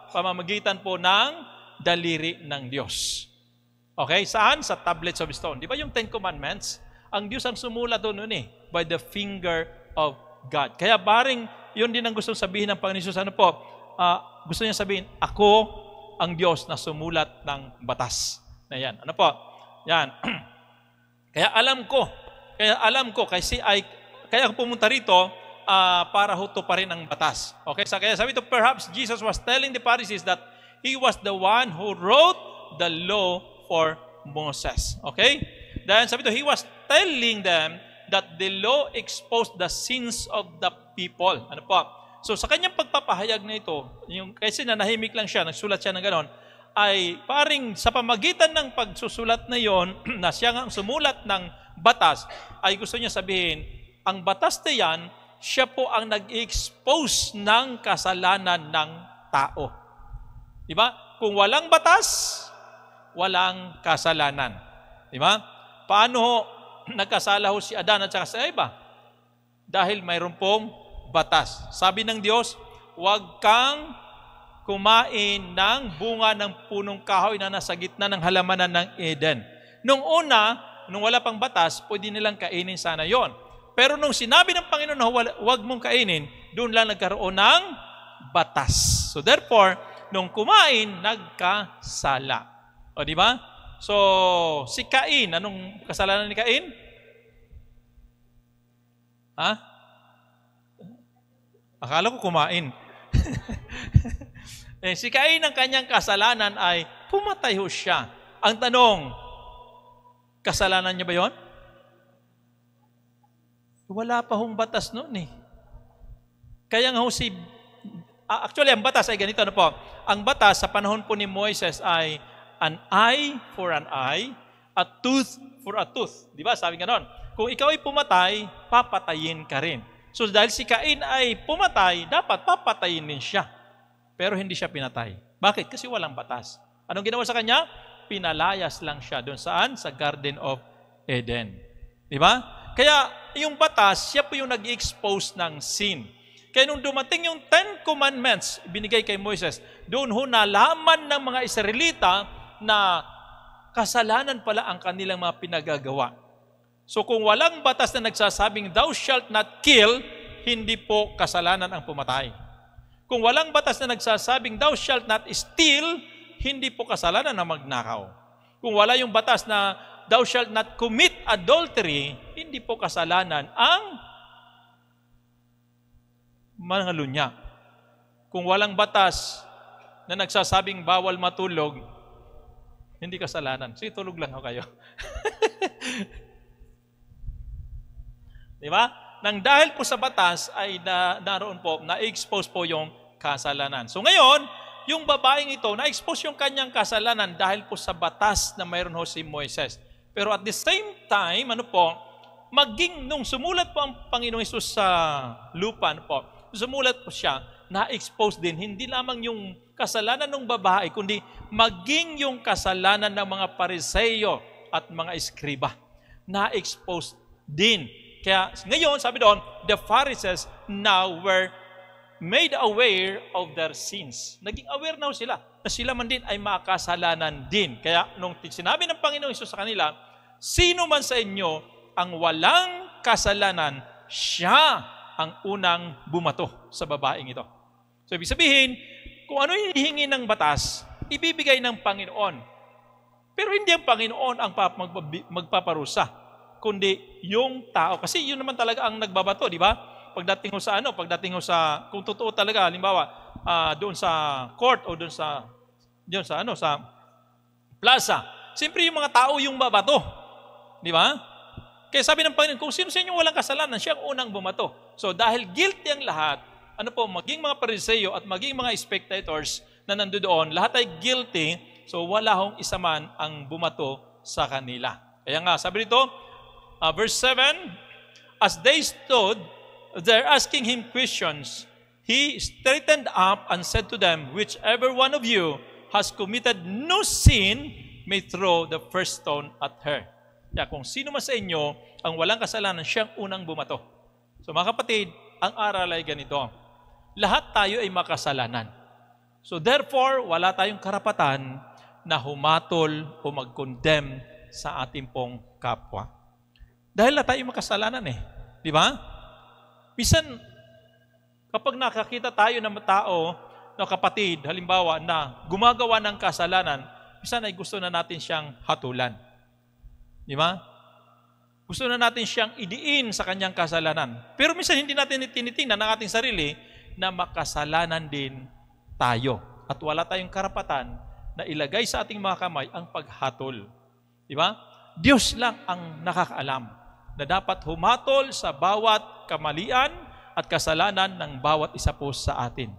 A: pamamagitan po ng daliri ng Diyos. Okay? Saan? Sa tablets of stone. Di ba yung Ten Commandments? Ang Diyos ang sumulat doon by the finger of God. Kaya baring, yun din ang gustong sabihin ng Panginoon Jesus. Gusto niya sabihin, ako ang Diyos na sumulat ng batas. Na yan. Yan. Kaya alam ko, kaya ako pumunta rito, para huto pa rin ang batas. Okay? Kaya sabi ito, perhaps Jesus was telling the Pharisees that He was the one who wrote the law for Moses. Okay? Then sabi ito, He was telling them that the law exposed the sins of the people. So sa kanyang pagpapahayag na ito, kasi nanahimik lang siya, nagsulat siya ng ganon, ay paring sa pamagitan ng pagsusulat na yon, na siya nga ang sumulat ng batas, ay gusto niya sabihin, ang batas na yan, siya po ang nag-expose ng kasalanan ng tao. Diba? Kung walang batas, walang kasalanan. Diba? Paano nagkasala si Adan at saka si Eva? Dahil mayroon pong batas. Sabi ng Diyos, huwag kang kumain ng bunga ng punong kahoy na nasa gitna ng halamanan ng Eden. Nung wala pang batas, pwede nilang kainin sana yon. Pero nung sinabi ng Panginoon na huwag mong kainin, doon lang nagkaroon ng batas. So therefore, nung kumain, nagkasala. O di ba? So, si Cain, anong kasalanan ni Cain? Akala ko kumain. Si Cain, ang kanyang kasalanan ay pumatay ho siya. Ang tanong, kasalanan niya ba yon? Wala pa hong batas noon Kaya nga actually, ang batas ay ganito, Ang batas sa panahon po ni Moises ay an eye for an eye, a tooth for a tooth. Di ba? Sabi nga noon. Kung ikaw ay pumatay, papatayin ka rin. So dahil si Cain ay pumatay, dapat papatayin din siya. Pero hindi siya pinatay. Bakit? Kasi walang batas. Anong ginawa sa kanya? Pinalayas lang siya doon saan? Sa Garden of Eden. Di ba? Kaya yung batas, siya po yung nag-expose ng sin. Kaya nung dumating yung 10 Commandments, binigay kay Moises, doon ho nalaman ng mga Israelita na kasalanan pala ang kanilang mga pinagagawa. So kung walang batas na nagsasabing, thou shalt not kill, hindi po kasalanan ang pumatay. Kung walang batas na nagsasabing, thou shalt not steal, hindi po kasalanan ang magnakaw. Kung wala yung batas na, thou shalt not commit adultery, hindi po kasalanan ang mangalunya. Kung walang batas na nagsasabing bawal matulog, hindi kasalanan. Sige, tulog lang ho kayo. Di ba? Nang dahil po sa batas ay naroon po, na-expose po yung kasalanan. So ngayon, yung babaeng ito, na-expose yung kanyang kasalanan dahil po sa batas na mayroon ho si Moises. Pero at the same time, maging nung sumulat po ang Panginoong Hesus sa lupa, sumulat po siya, na-expose din, hindi lamang yung kasalanan ng babae, kundi maging yung kasalanan ng mga Pariseyo at mga eskriba. Na-expose din. Kaya ngayon, sabi doon, the Pharisees now were made aware of their sins. Naging aware na sila na sila man din ay makasalanan din. Kaya nung sinabi ng Panginoong Hesus sa kanila, sino man sa inyo ang walang kasalanan, siya ang unang bumato sa babaeng ito. So ibig sabihin, kung ano yung hihingi ng batas, ibibigay ng Panginoon. Pero hindi ang Panginoon ang magpaparusa, kundi yung tao. Kasi yun naman talaga ang nagbabato, di ba? Pagdating ho sa, kung totoo talaga, halimbawa, doon sa court o doon sa plaza, siyempre yung mga tao yung babato. Di ba? Kaya sabi ng Panginoon, kung sino sa inyo walang kasalanan, siya ang unang bumato. So dahil guilty ang lahat, maging mga Pariseyo at maging mga spectators na nandoon, lahat ay guilty, so wala hong isa man ang bumato sa kanila. Kaya nga, sabi dito, verse 7, as they stood there asking him questions, he straightened up and said to them, whichever one of you has committed no sin may throw the first stone at her. Kaya kung sino man sa inyo ang walang kasalanan, siyang unang bumato. So mga kapatid, ang aral ay ganito. Lahat tayo ay makasalanan. So therefore, wala tayong karapatan na humatol o mag-condemn sa ating pong kapwa. Dahil na tayo makasalanan Di ba? Minsan, kapag nakakita tayo ng tao, na kapatid, halimbawa, na gumagawa ng kasalanan, minsan ay gusto na natin siyang hatulan. Di ba? Gusto na natin siyang idiin sa kanyang kasalanan. Pero minsan hindi natin tinitingnan ng ating sarili na makasalanan din tayo. At wala tayong karapatan na ilagay sa ating mga kamay ang paghatol. Di ba? Diyos lang ang nakakaalam na dapat humatol sa bawat kamalian at kasalanan ng bawat isa po sa atin.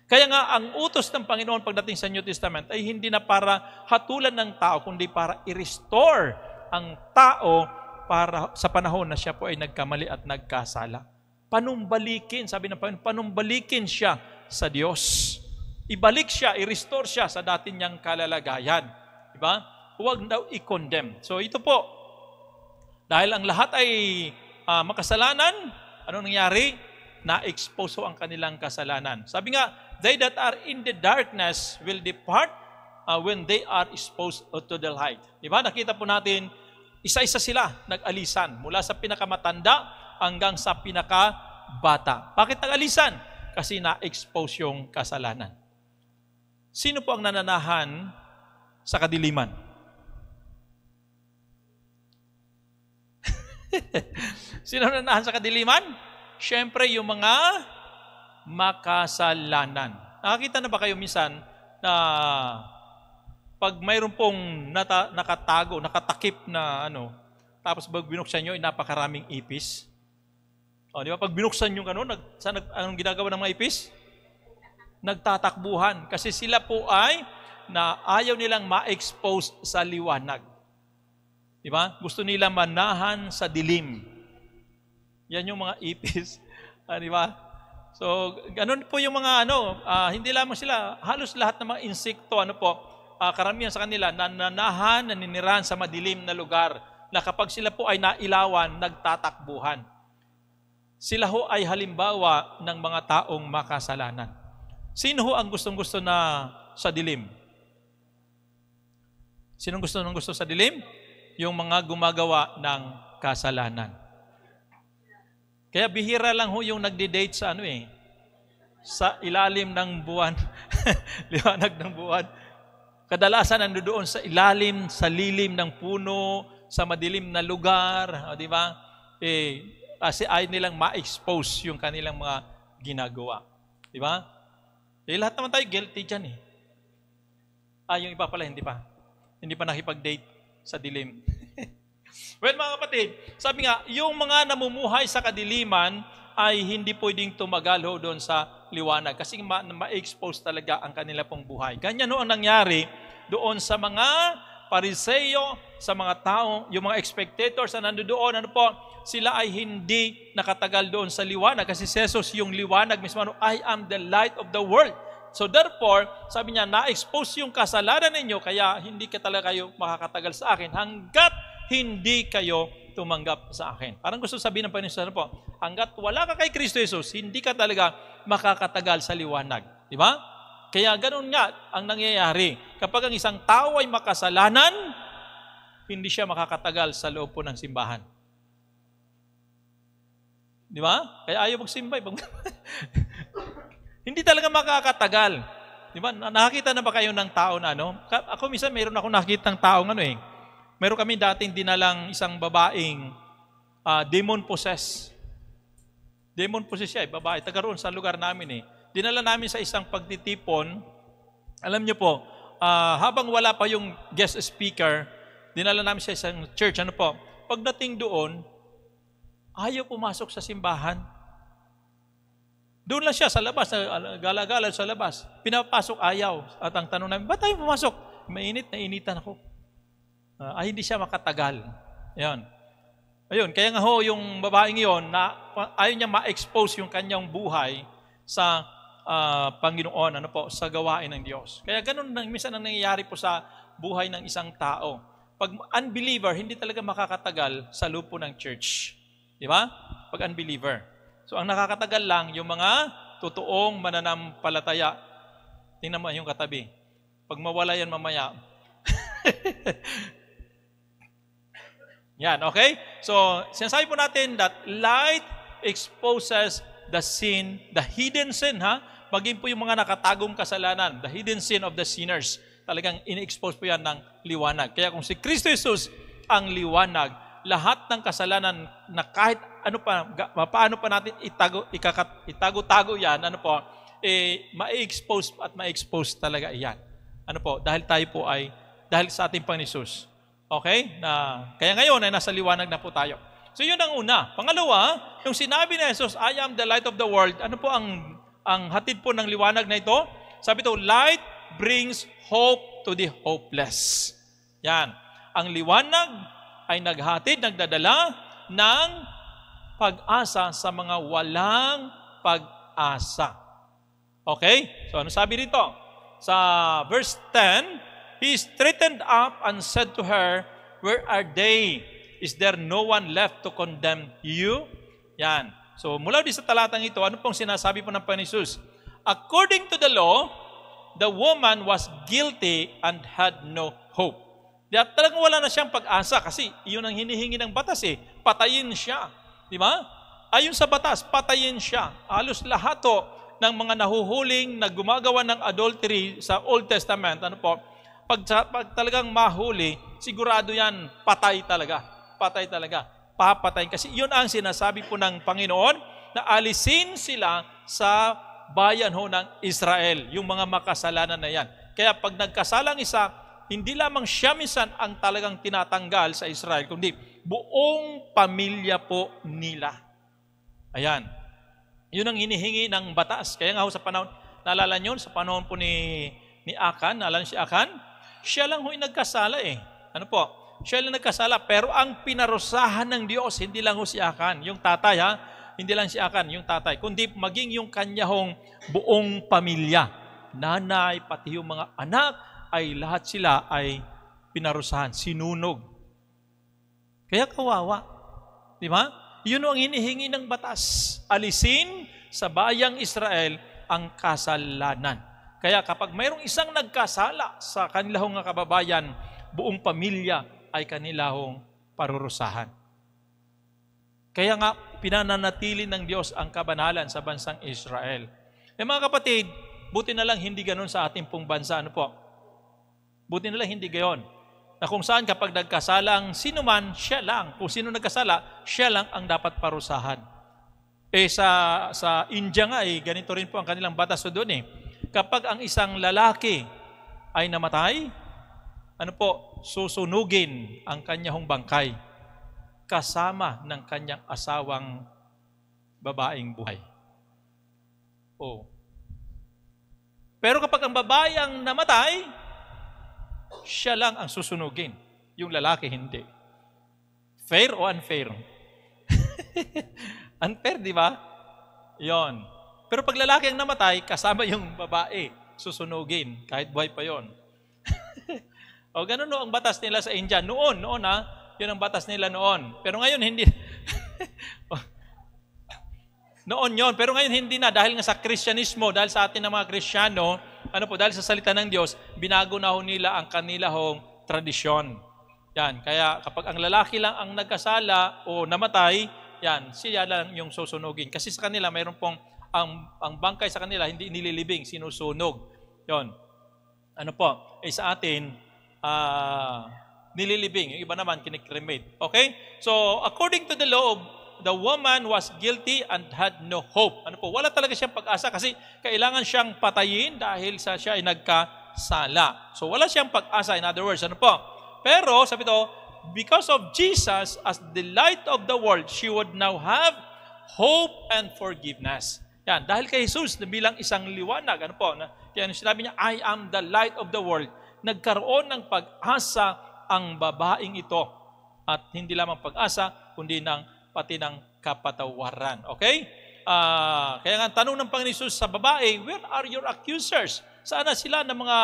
A: Kaya nga, ang utos ng Panginoon pagdating sa New Testament ay hindi na para hatulan ng tao, kundi para i-restore ang tao para sa panahon na siya po ay nagkamali at nagkasala. Panumbalikin, sabi ng Panginoon, panumbalikin siya sa Diyos. Ibalik siya, i-restore siya sa dati niyang kalalagayan. Diba? Huwag daw i-condemn. So ito po, dahil ang lahat ay makasalanan, anong nangyari? Na-expose ang kanilang kasalanan. Sabi nga, they that are in the darkness will depart when they are exposed to the light. Diba? Nakita po natin, isa-isa sila nag-alisan mula sa pinakamatanda hanggang sa pinakabata. Bakit nag-alisan? Kasi na-expose yung kasalanan. Sino po ang nananahan sa kadiliman? Sino ang nananahan sa kadiliman? Siyempre, yung mga makasalanan. Nakakita na ba kayo minsan na pag mayroon pong nakatago, nakatakip na tapos pag binuksan nyo, napakaraming ipis. O, di ba? Pag binuksan nyo anong ginagawa ng mga ipis? Nagtatakbuhan. Kasi sila po ay na ayaw nilang ma-expose sa liwanag. Di ba? Gusto nila manahan sa dilim. Yan yung mga ipis. Di ba? So, ganun po yung mga hindi lamang sila, halos lahat ng mga insekto, karamihan sa kanila, nananahan, naninirahan sa madilim na lugar, na kapag sila po ay nailawan, nagtatakbuhan. Sila ho ay halimbawa ng mga taong makasalanan. Sino ho ang gustong-gusto na sa dilim? Sinong gusto sa dilim? Yung mga gumagawa ng kasalanan. Kaya bihira lang ho yung nagde-date sa sa ilalim ng buwan. Liwanag ng buwan. Kadalasan nandoon sa ilalim, sa lilim ng puno, sa madilim na lugar, di ba? Kasi ayaw nilang ma-expose yung kanilang mga ginagawa. Di ba? Lahat naman tayo guilty dyan yung iba pala, hindi pa. Hindi pa nakipag-date sa dilim. Well, mga kapatid, sabi nga, yung mga namumuhay sa kadiliman ay hindi pwedeng tumagal doon sa liwanag kasi ma-expose talaga ang kanila pong buhay. Ganyan ang nangyari doon sa mga Pariseo, sa mga tao, yung mga spectators na nandoon, sila ay hindi nakatagal doon sa liwanag kasi si Jesus yung liwanag mismo, I am the light of the world. So therefore, sabi niya, na-expose yung kasalanan ninyo, kaya hindi ka talaga kayo makakatagal sa akin hanggat hindi kayo tumanggap sa akin. Parang gusto sabihin ng Panginoon hanggat wala ka kay Kristo Jesus, hindi ka talaga makakatagal sa liwanag. Di ba? Kaya ganun nga ang nangyayari. Kapag ang isang tao ay makasalanan, hindi siya makakatagal sa loob po ng simbahan. Di ba? Kaya ayaw magsimba. Hindi talaga makakatagal. Di ba? Nakakita na ba kayo ng tao na Ako minsan mayroon akong nakikita ng tao Meron kami dating dinalang isang babaeng demon possessed. Demon possessed siya, babae. Taga roon sa lugar namin Dinala namin sa isang pagtitipon. Alam niyo po, habang wala pa yung guest speaker, dinala namin sa isang church. Pagdating doon, ayaw pumasok sa simbahan. Doon lang siya sa labas, gala-gala sa labas. Pinapasok, ayaw. At ang tanong namin, ba't tayo pumasok? Mainit, nainitan ako. Hindi siya makatagal. Ayun, kaya nga yung babaeng yon na ayaw niya ma-expose yung kanyang buhay sa Panginoon, sa gawain ng Diyos. Kaya ganun minsan ang nangyayari po sa buhay ng isang tao. Pag unbeliever, hindi talaga makakatagal sa loob po ng church. Di ba? Pag unbeliever. So ang nakakatagal lang yung mga totoong mananampalataya. Tingnan mo yung katabi. Pag mawala yan mamaya. Yan, okay? So, sinasabi po natin that light exposes the sin, the hidden sin, Maging po yung mga nakatagong kasalanan, the hidden sin of the sinners. Talagang in-expose po yan ng liwanag. Kaya kung si Kristo Jesus ang liwanag, lahat ng kasalanan na kahit paano pa natin itago-tago yan, ma-expose at ma-expose talaga yan. Dahil tayo po ay, dahil sa ating Panginoon Jesus. Okay? Kaya ngayon ay nasa liwanag na po tayo. So yun ang una. Pangalawa, yung sinabi ni Jesus, I am the light of the world, ang hatid po ng liwanag na ito? Sabi ito, light brings hope to the hopeless. Yan. Ang liwanag ay nagdadala ng pag-asa sa mga walang pag-asa. Okay? So ano sabi dito? Sa verse 10, He straightened up and said to her, where are they? Is there no one left to condemn you? Yan. So mula din sa talatang ito, ano pong sinasabi po ng Panginoon Jesus? According to the law, the woman was guilty and had no hope. At talagang wala na siyang pag-asa kasi iyon ang hinihingi ng batas Patayin siya. Di ba? Ayon sa batas, patayin siya. Halos lahat ng mga nahuhuling na gumagawa ng adultery sa Old Testament, pag talagang mahuli, sigurado yan, patay talaga. Patay talaga. Papatayin. Kasi yun ang sinasabi po ng Panginoon na alisin sila sa bayan ng Israel, yung mga makasalanan na yan. Kaya pag nagkasalang isa, hindi lamang siya minsan ang talagang tinatanggal sa Israel, kundi buong pamilya po nila. Ayan. Yun ang hinihingi ng batas. Kaya nga sa panahon, naalala nyo, sa panahon po ni Akan, naalala si Akan, siya lang nagkasala Siya lang nagkasala, pero ang pinarusahan ng Diyos, hindi lang ho si Akan, yung tatay ha, hindi lang si Akan, yung tatay, kundi maging yung kanyang buong pamilya. Nanay, pati yung mga anak, ay lahat sila ay pinarusahan, sinunog. Kaya kawawa. Di ba? Yun ang hinihingi ng batas. Alisin sa bayang Israel ang kasalanan. Kaya kapag mayroong isang nagkasala sa kanilang kababayan, buong pamilya ay kanilang parurusahan. Kaya nga, pinananatili ng Diyos ang kabanalan sa bansang Israel. Mga kapatid, buti na lang hindi ganon sa ating pong bansa. Ano po? Buti na lang hindi gayon. Na kung saan kapag nagkasala ang sino man, siya lang. Kung sino nagkasala, siya lang ang dapat parusahan. Sa India nga, ganito rin po ang kanilang batas doon. Kapag ang isang lalaki ay namatay, susunugin ang kanyang bangkay kasama ng kanyang asawang babaeng buhay. Pero kapag ang babae ang namatay, siya lang ang susunugin. Yung lalaki hindi. Fair o unfair? Unfair, di ba? Yon. Pero pag lalaki ang namatay, kasama yung babae, susunugin, kahit buhay pa yon. Ganun ang batas nila sa India. Noon yun ang batas nila noon. Pero ngayon hindi. Noon yon, pero ngayon hindi na dahil nga sa Kristyanismo, dahil sa atin ng mga Kristiyano, dahil sa salita ng Diyos, binago na ho nila ang kanilang tradisyon. Yan, kaya kapag ang lalaki lang ang nagkasala o namatay, yan, siya lang yung susunugin. Kasi sa kanila mayroon pong ang bangkay sa kanila hindi nililibing, sinusunog. Yon. Sa atin nililibing, yung iba naman kinikremate. Okay? So, according to the law, the woman was guilty and had no hope. Wala talaga siyang pag-asa kasi kailangan siyang patayin dahil siya ay nagkasala. So, wala siyang pag-asa. In other words, Pero, sabi ito, because of Jesus as the light of the world, she would now have hope and forgiveness. Yan, dahil kay Jesus na bilang isang liwanag, kaya sinabi niya, I am the light of the world, nagkaroon ng pag-asa ang babaeng ito. At hindi lamang pag-asa, kundi pati ng kapatawaran. Okay? Kaya nga, tanong ng Panginoon Jesus sa babae, where are your accusers? Saan na sila ng mga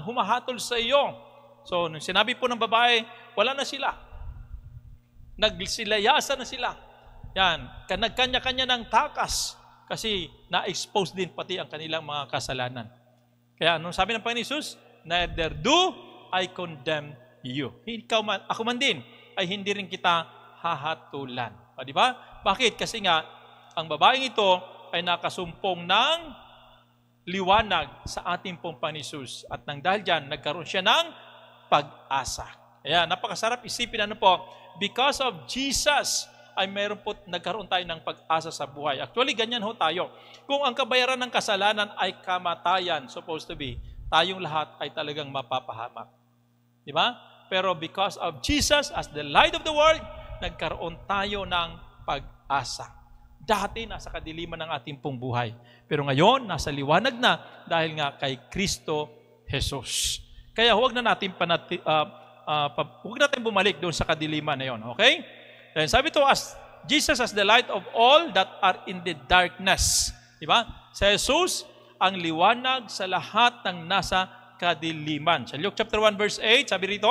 A: humahatol sa iyo? So, nung sinabi po ng babae, wala na sila. Nagsilayasan na sila. Yan, nagkanya-kanya ng takas kasi na-expose din pati ang kanilang mga kasalanan. Kaya anong sabi ng Panginoon Jesus? Neither do I condemn you. Ikaw man, ako man din, ay hindi rin kita hahatulan. Di ba? Bakit? Kasi nga, ang babaeng ito ay nakasumpong ng liwanag sa ating pong Panginoon Jesus. At nang dahil dyan, nagkaroon siya ng pag-asa. Kaya napakasarap isipin because of Jesus ay nagkaroon tayo ng pag-asa sa buhay. Actually, ganyan ho tayo. Kung ang kabayaran ng kasalanan ay kamatayan, supposed to be, tayong lahat ay talagang mapapahamak. Di ba? Pero because of Jesus as the light of the world, nagkaroon tayo ng pag-asa. Dati nasa kadiliman ng ating pong buhay. Pero ngayon, nasa liwanag na dahil nga kay Kristo Jesus. Kaya huwag natin bumalik doon sa kadiliman na yon. Okay? Then sabi ito, as Jesus as the light of all that are in the darkness. Diba? Sa Jesus, ang liwanag sa lahat ng nasa kadiliman. Sa Luke chapter 1 verse 8, sabi rito,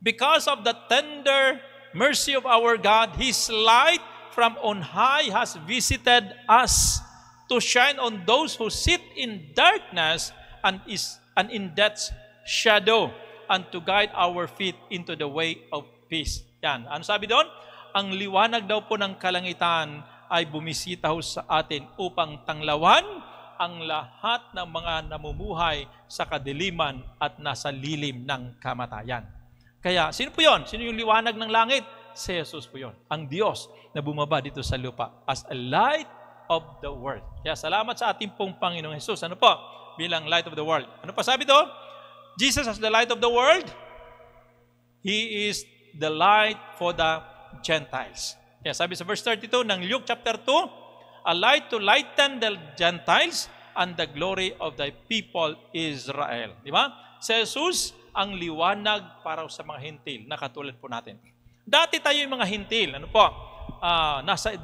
A: because of the tender mercy of our God, His light from on high has visited us to shine on those who sit in darkness and in death's shadow, and to guide our feet into the way of peace. Yan. Ano sabi doon? Ang liwanag daw po ng kalangitan ay bumisita sa atin upang tanglawan ang lahat ng mga namumuhay sa kadiliman at nasa lilim ng kamatayan. Kaya, sino po yun? Sino yung liwanag ng langit? Si Jesus po yun. Ang Diyos na bumaba dito sa lupa as a light of the world. Kaya salamat sa ating pong Panginoong Jesus. Ano po? Bilang light of the world. Ano pa sabi doon? Jesus as the light of the world, He is the light for the Gentiles. Kaya sabi sa verse 32 ng Luke chapter 2, a light to lighten the Gentiles and the glory of thy people Israel. Di ba? Si Jesus ang liwanag para sa mga hintil na katulad po natin. Dati tayo yung mga hintil, nasa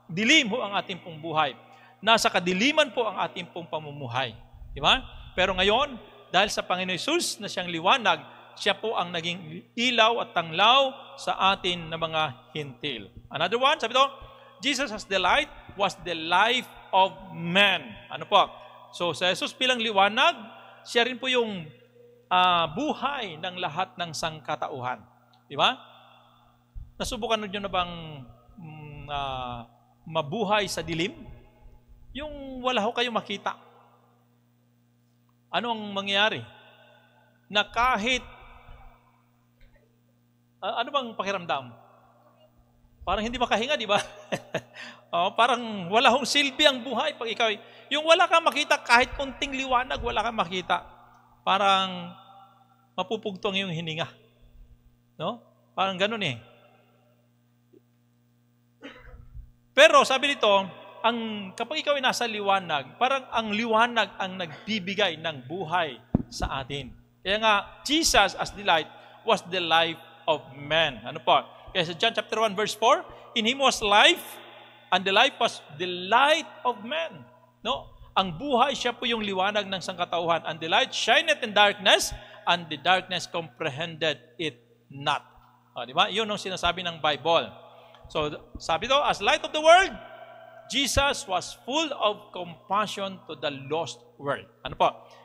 A: dilim ho ang ating pong buhay. Nasa kadiliman po ang ating pong pamumuhay. Di ba? Pero ngayon, dahil sa Panginoon Hesus na siyang liwanag, siya po ang naging ilaw at tanglaw sa atin na mga hintil. Another one, sabi ito, Jesus as the light was the life of man. So sa Jesus bilang liwanag, siya rin po yung buhay ng lahat ng sangkatauhan. Di ba? Nasubukan nyo na bang mabuhay sa dilim? Yung wala ho kayo makita. Ano ang mangyayari? Na kahit, ano bang pakiramdam? Parang hindi makahinga, di ba? Parang wala hong silbi ang buhay pag ikaw. Yung wala kang makita, kahit kunting liwanag, wala kang makita. Parang mapupugto ang iyong hininga. No? Parang ganun eh. Pero sabi nito, kapag ikaw ay nasa liwanag, parang ang liwanag ang nagbibigay ng buhay sa atin. Kaya nga, Jesus as the light was the life of man. Kaya sa John chapter 1 verse 4, in Him was life, and the life was the light of man. No? Ang buhay, siya po yung liwanag ng sangkatauhan. And the light shineth in darkness, and the darkness comprehended it not. Di ba? Yun ang sinasabi ng Bible. So, sabi to, as light of the world, Jesus was full of compassion to the lost world.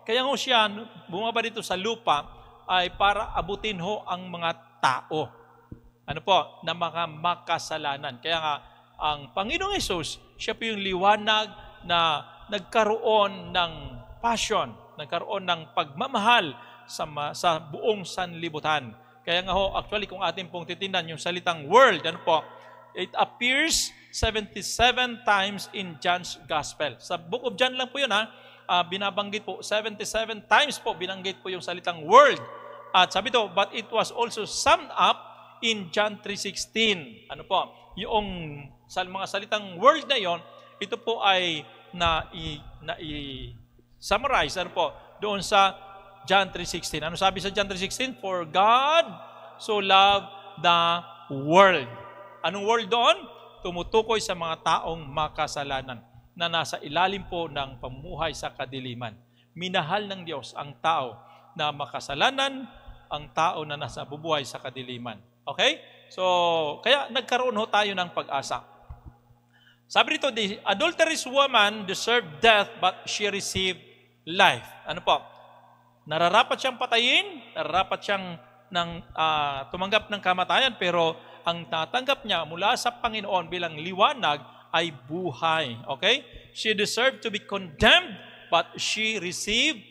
A: Kaya ho siya, bumaba dito sa lupa, ay para abutin ho ang mga tao. Na mga makasalanan. Kaya nga, ang Panginoong Hesus, siya po yung liwanag na nagkaroon ng passion, nagkaroon ng pagmamahal sa buong sanlibutan. Kaya nga ho, actually, kung atin pong titindan yung salitang world, it appears 77 times in John's Gospel. Sa Book of John lang po yun, binabanggit po, 77 times po binanggit po yung salitang world. At sabi to, but it was also summed up in John 3:16. Yung mga salitang world na yon, ito po ay summarize doon sa John 3:16. Ano sabi sa John 3:16? For God so loved the world. Anong world doon? Tumutukoy sa mga taong makasalanan na nasa ilalim po ng pamumuhay sa kadiliman. Minahal ng Diyos ang tao na makasalanan, ang tao na nasa bubuhay sa kadiliman. Okay? So, kaya nagkaroon ho tayo ng pag-asa. Sabi rito, the adulterous woman deserved death but she received life. Nararapat siyang patayin, nararapat siyang tumanggap ng kamatayan, pero ang tatanggap niya mula sa Panginoon bilang liwanag ay buhay. Okay? She deserved to be condemned, but she received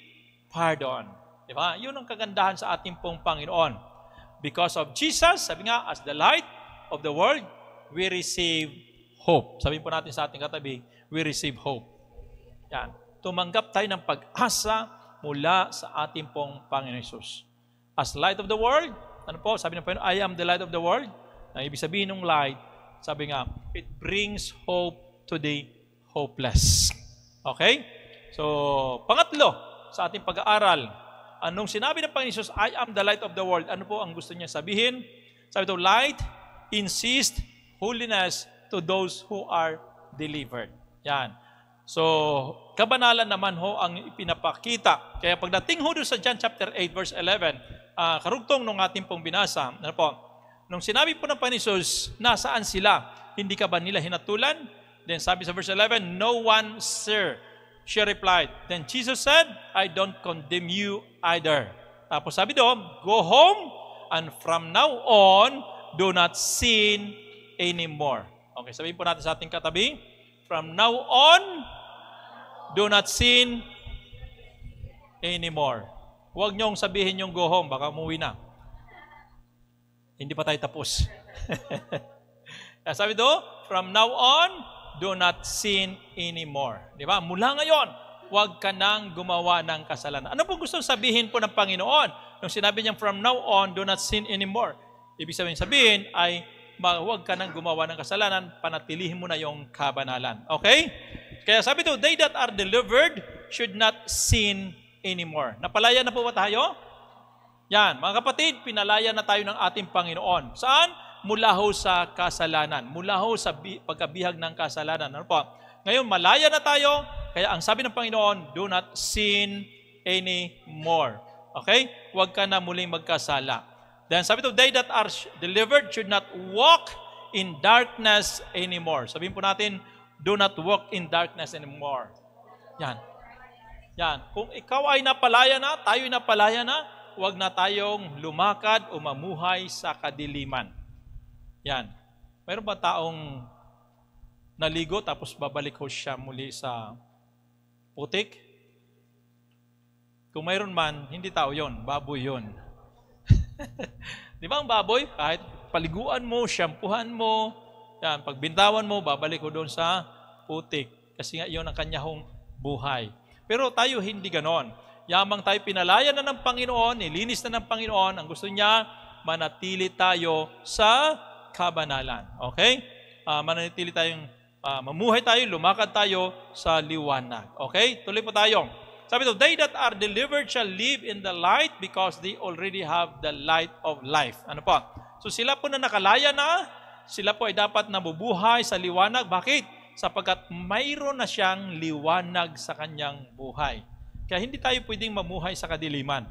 A: pardon. Diba? Yun ang kagandahan sa ating pong Panginoon. Because of Jesus, sabi nga, as the light of the world, we receive hope. Sabihin po natin sa ating katabi, we receive hope. Yan. Tumanggap tayo ng pag-asa mula sa ating pong Panginoon Hesus. As light of the world, sabi ng Panginoon, I am the light of the world. Ang ibig sabihin ng light, sabi nga, it brings hope to the hopeless. Okay? So, pangatlo, sa ating pag-aaral, anong sinabi ng Panginoon Jesus, I am the light of the world, ano po ang gusto niya sabihin? Sabi ito, light, insist, holiness to those who are delivered. Yan. So, kabanalan naman ho ang ipinapakita. Kaya pagdating ho doon sa John chapter 8, verse 11, karugtong nung ating pong binasa, nung sinabi po ng Panginoon Jesus, nasaan sila? Hindi ka ba nila hinatulan? Then sabi sa verse 11, no one, sir. She replied. Then Jesus said, I don't condemn you either. Tapos sabi doon, go home and from now on, do not sin anymore. Okay, sabihin po natin sa ating katabi, from now on, do not sin anymore. Huwag niyong sabihin yung go home, baka umuwi na. Hindi pa tayo tapos. Sabi doon, from now on, do not sin anymore. Di ba? Mula ngayon, huwag ka nang gumawa ng kasalanan. Ano po gusto sabihin po ng Panginoon? Nung sinabi niya, from now on, do not sin anymore. Ibig sabihin ay, huwag ka nang gumawa ng kasalanan, panatilihin mo na yung kabanalan. Okay? Kaya sabi doon, they that are delivered should not sin anymore. Napalaya na po ba tayo? Yan, mga kapatid, pinalaya na tayo ng ating Panginoon. Saan? Mula ho sa kasalanan. Mula ho sa pagkabihag ng kasalanan. Ano po? Ngayon, malaya na tayo. Kaya ang sabi ng Panginoon, do not sin anymore. Okay? Huwag ka na muling magkasala. Then sabi to, they that are delivered should not walk in darkness anymore. Sabihin po natin, do not walk in darkness anymore. Yan. Yan. Kung ikaw ay napalaya na, tayo ay napalaya na, huwag na tayong lumakad o mamuhay sa kadiliman. Yan. Mayroon ba taong naligo tapos babalik ho siya muli sa putik? Kung mayroon man, hindi tao yon, baboy yon. Di ba ang baboy? Kahit paliguan mo, shampoohan mo, yan, pagbintawan mo, babalik ho doon sa putik. Kasi nga yun ang kanyang buhay. Pero tayo hindi ganon. Yamang tayo pinalaya na ng Panginoon, nilinis na ng Panginoon, ang gusto niya, manatili tayo sa kabanalan. Okay? Manatili tayong, mamuhay tayo, lumakad tayo sa liwanag. Okay? Tuloy po tayo. Sabi ito, they that are delivered shall live in the light because they already have the light of life. Ano po? So sila po na nakalaya na, sila po ay dapat nabubuhay sa liwanag. Bakit? Sapagkat mayroon na siyang liwanag sa kanyang buhay. Kaya hindi tayo pwedeng mamuhay sa kadiliman.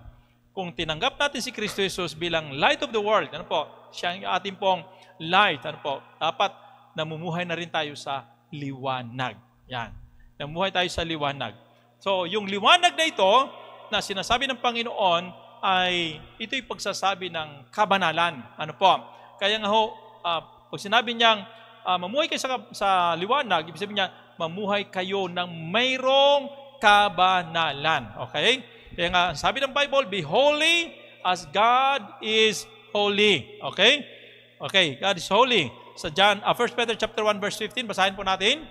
A: Kung tinanggap natin si Kristo Jesus bilang light of the world, ano po? Siya ang ating pong light, ano po? Dapat namumuhay na rin tayo sa liwanag. Yan. Namumuhay tayo sa liwanag. So, yung liwanag na ito, na sinasabi ng Panginoon, ay ito'y pagsasabi ng kabanalan. Ano po? Kaya nga ho, pag sinabi niyang, mamuhay kayo sa liwanag, ibig sabihin niya, mamuhay kayo ng mayroong kabanalan. Okay? Kaya nga, sabi ng Bible, be holy as God is holy. Okay? Okay, God is holy. Sa 1 Peter chapter 1 verse 15, basahin po natin.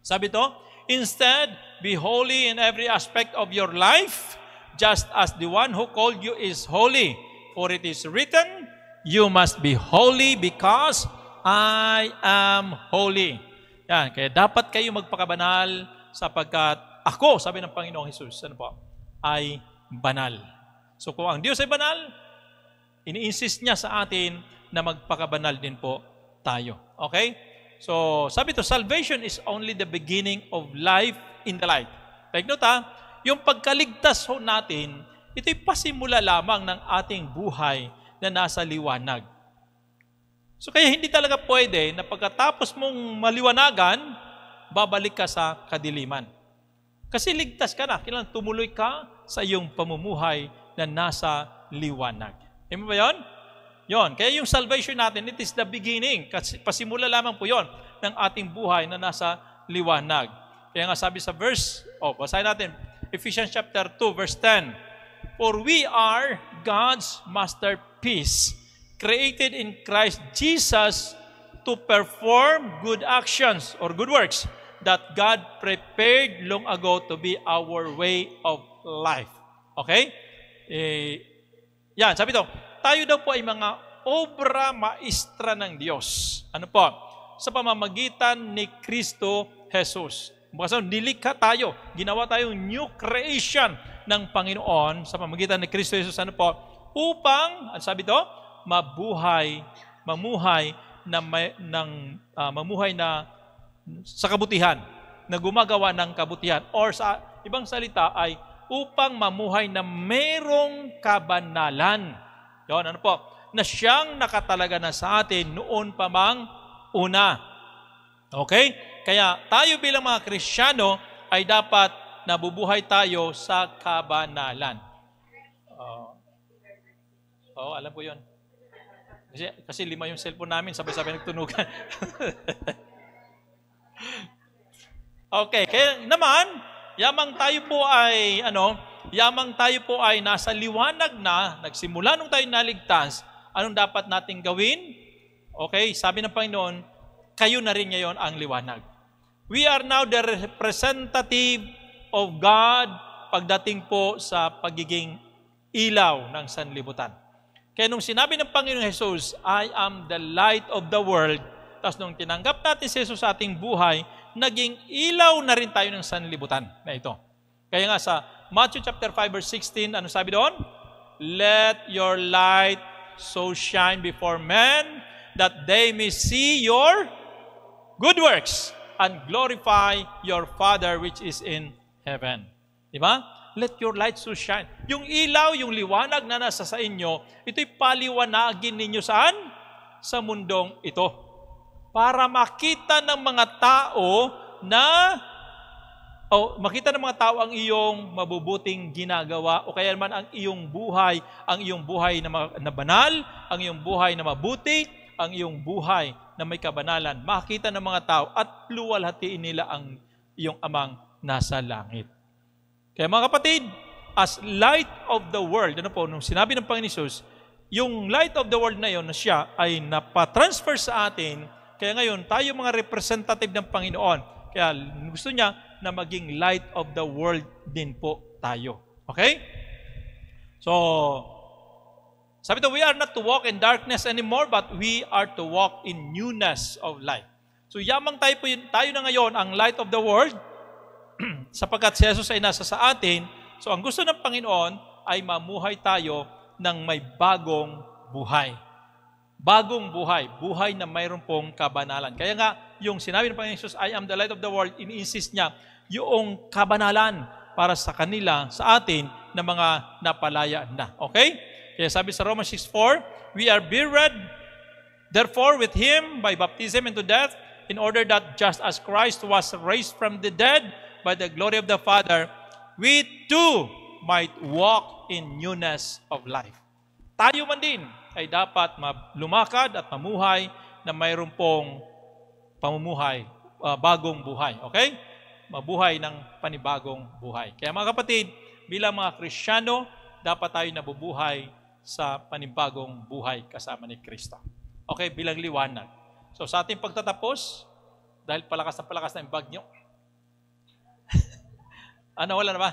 A: Sabi to, instead, be holy in every aspect of your life, just as the one who called you is holy. For it is written, you must be holy because I am holy. Yan, kaya dapat kayo magpakabanal sapagkat ako, sabi ng Panginoong Jesus, ano po, ay banal. So kung ang Diyos ay banal, ini-insist niya sa atin na magpakabanal din po tayo. Okay? So, sabi to, salvation is only the beginning of life in the light. Take note yung pagkaligtas ho natin, ito'y pasimula lamang ng ating buhay na nasa liwanag. So, kaya hindi talaga pwede na pagkatapos mong maliwanagan, babalik ka sa kadiliman. Kasi ligtas ka na, kailangan tumuloy ka sa iyong pamumuhay na nasa liwanag. Amen ba yun? Yun. Kaya yung salvation natin, it is the beginning. Kasi pasimula lamang po yun ng ating buhay na nasa liwanag. Kaya nga sabi sa verse, basahin natin, Ephesians chapter 2, verse 10. For we are God's masterpiece, created in Christ Jesus to perform good actions or good works that God prepared long ago to be our way of life. Okay? Yan, sabi ito, tayo daw po ay mga obra maestra ng Diyos. Ano po? Sa pamamagitan ni Kristo Jesus. Kasi nilikha tayo, ginawa tayong new creation ng Panginoon sa pamamagitan ni Kristo Jesus. Ano po? Upang, sabi ito, mamuhay na sa kabutihan, na gumagawa ng kabutihan. Or sa ibang salita ay upang mamuhay na merong kabanalan. Yun, ano po? Na siyang nakatalaga na sa atin noon pa mang una. Okay? Kaya tayo bilang mga Kristiyano ay dapat nabubuhay tayo sa kabanalan. Alam ko yun. Kasi 5 yung cellphone namin, sabay-sabay nagtunugan. Okay, kaya naman, yamang tayo po ay nasa liwanag na, nagsimula nung tayo naligtas, anong dapat nating gawin? Okay, sabi ng Panginoon, kayo na rin ngayon ang liwanag. We are now the representative of God pagdating po sa pagiging ilaw ng sanlibutan. Kaya nung sinabi ng Panginoon Jesus, I am the light of the world, tapos nung tinanggap natin si Jesus sa ating buhay, naging ilaw na rin tayo ng sanlibutan na ito. Kaya nga sa Matthew chapter 5 verse 16, ano sabi doon? Let your light so shine before men that they may see your good works and glorify your Father which is in heaven. Diba? Let your light so shine. Yung ilaw, yung liwanag na nasa sa inyo, ito'y paliwanagin ninyo saan? Sa mundong ito. Para makita ng mga tao makita ng mga tao ang iyong mabubuting ginagawa o kaya naman ang iyong buhay na banal, ang iyong buhay na mabuti, ang iyong buhay na may kabanalan. Makita ng mga tao at luwalhatiin nila ang iyong amang nasa langit. Kaya mga kapatid, as light of the world, nung sinabi ng Panginoon Jesus, yung light of the world na yun na siya ay napatransfer sa atin, kaya ngayon tayo mga representative ng Panginoon. Kaya gusto niya na maging light of the world din po tayo. Okay? So, sabi ito, we are not to walk in darkness anymore, but we are to walk in newness of life. So, yamang tayo na ngayon ang light of the world, sapagkat si Jesus ay nasa sa atin. So, ang gusto ng Panginoon ay mamuhay tayo ng may bagong buhay. Bagong buhay. Buhay na mayroon pong kabanalan. Kaya nga, yung sinabi ng Panginoon Jesus, I am the light of the world, ini-insist niya yung kabanalan para sa kanila, sa atin, na mga napalaya na. Okay? Kaya sabi sa Romans 6:4, we are buried, therefore, with Him by baptism into death, in order that just as Christ was raised from the dead by the glory of the Father, we too might walk in newness of life. Tayo man din ay dapat lumakad at mamuhay na mayroon pong pamumuhay, bagong buhay. Okay? Mabuhay ng panibagong buhay. Kaya mga kapatid, bilang mga Kristiyano, dapat tayo nabubuhay sa panibagong buhay kasama ni Kristo. Okay, bilang liwanag. So sa ating pagtatapos, dahil palakas na yung bag nyo. Wala na ba?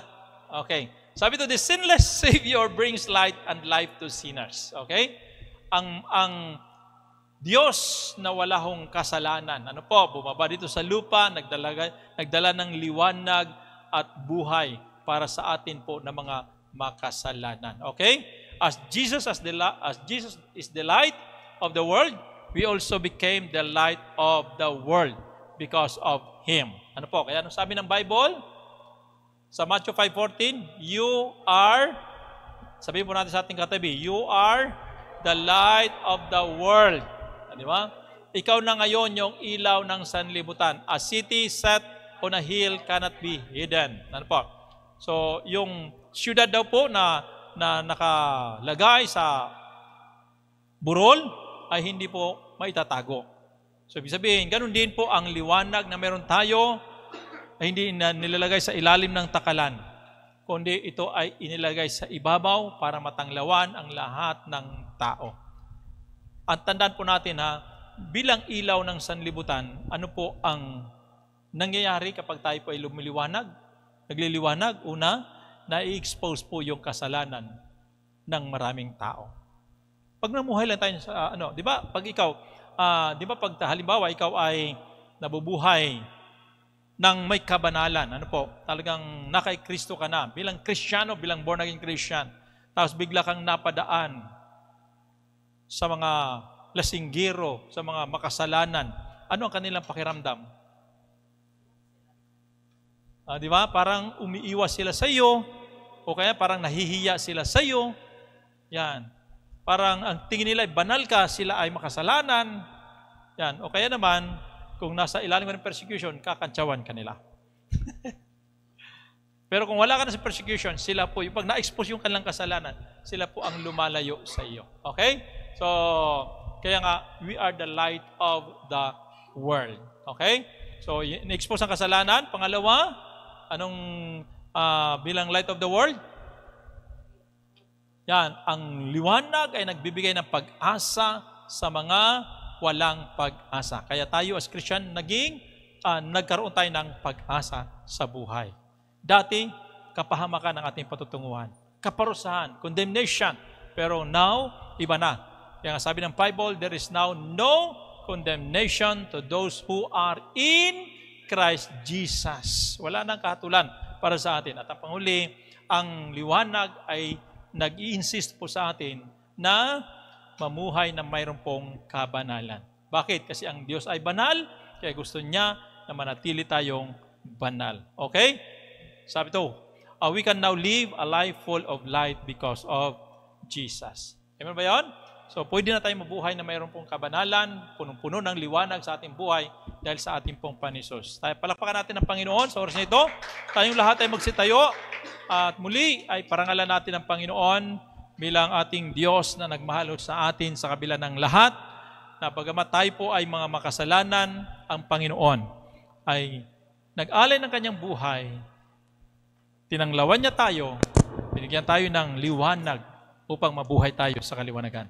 A: Okay. Sabi to, the sinless Savior brings light and life to sinners. Okay? Ang Diyos na wala hong kasalanan, bumaba dito sa lupa, nagdala ng liwanag at buhay para sa atin po na mga makasalanan. Okay? As Jesus is the light of the world, we also became the light of the world because of Him. Kaya sabi ng Bible, sa Matthew 5:14, you are, sabihin po natin sa ating katabi, you are the light of the world. Di ba? Ikaw na ngayon yung ilaw ng sanlibutan. A city set on a hill cannot be hidden. So, yung syudad daw po na nakalagay sa burol ay hindi po maitatago. So, ibig sabihin, ganun din po ang liwanag na meron tayo ay hindi na nilalagay sa ilalim ng takalan, kundi ito ay inilagay sa ibabaw para matanglawan ang lahat ng tao. At tandaan po natin bilang ilaw ng sanlibutan, ano po ang nangyayari kapag tayo po ay nagliliwanag? Una, na-expose po yung kasalanan ng maraming tao. Pag namuhay lang tayo sa, di ba? Pag ikaw, pag halimbawa ikaw ay nabubuhay ng may kabanalan, talagang nakay Kristo ka na, bilang Kristiyano, bilang born again Christian, tapos bigla kang napadaan sa mga lasinggero, sa mga makasalanan, ano ang kanilang pakiramdam? Di ba? Parang umiiwas sila sa iyo, o kaya parang nahihiya sila sa iyo. Yan. Parang ang tingin nila ay banal ka, sila ay makasalanan. Yan. O kaya naman, kung nasa ilalim ng persecution, kakantsawan ka nila. Pero kung wala ka na sa persecution, sila po, pag na-expose yung kanilang kasalanan, sila po ang lumalayo sa iyo. Okay? So, kaya nga, we are the light of the world. Okay? So, na-expose ang kasalanan. Pangalawa, anong bilang light of the world? Yan, ang liwanag ay nagbibigay ng pag-asa sa mga walang pag-asa. Kaya tayo as Christian, nagkaroon tayo ng pag-asa sa buhay. Dati, kapahamakan ng ating patutunguhan. Kaparusahan, condemnation. Pero now, iba na. Kaya nga sabi ng Bible, there is now no condemnation to those who are in Christ Jesus. Wala nang kahatulan para sa atin. At ang panghuli, ang liwanag ay nag-i-insist po sa atin na mamuhay na mayroon pong kabanalan. Bakit? Kasi ang Diyos ay banal, kaya gusto niya na manatili tayong banal. Okay? Sabi to, we can now live a life full of light because of Jesus. Amen ba yun? So, pwede na tayo mabuhay na mayroon pong kabanalan, punong-puno ng liwanag sa ating buhay dahil sa ating pong Panisos. Tayo, palakpakan natin ang Panginoon sa oras na ito. Tayong lahat ay magsitayo at muli ay parangalan natin ang Panginoon bilang ating Diyos na nagmahal sa atin sa kabila ng lahat, na bagamat tayo po ay mga makasalanan, ang Panginoon ay nag-alay ng kanyang buhay, tinanglawan niya tayo, binigyan tayo ng liwanag upang mabuhay tayo sa kaliwanagan.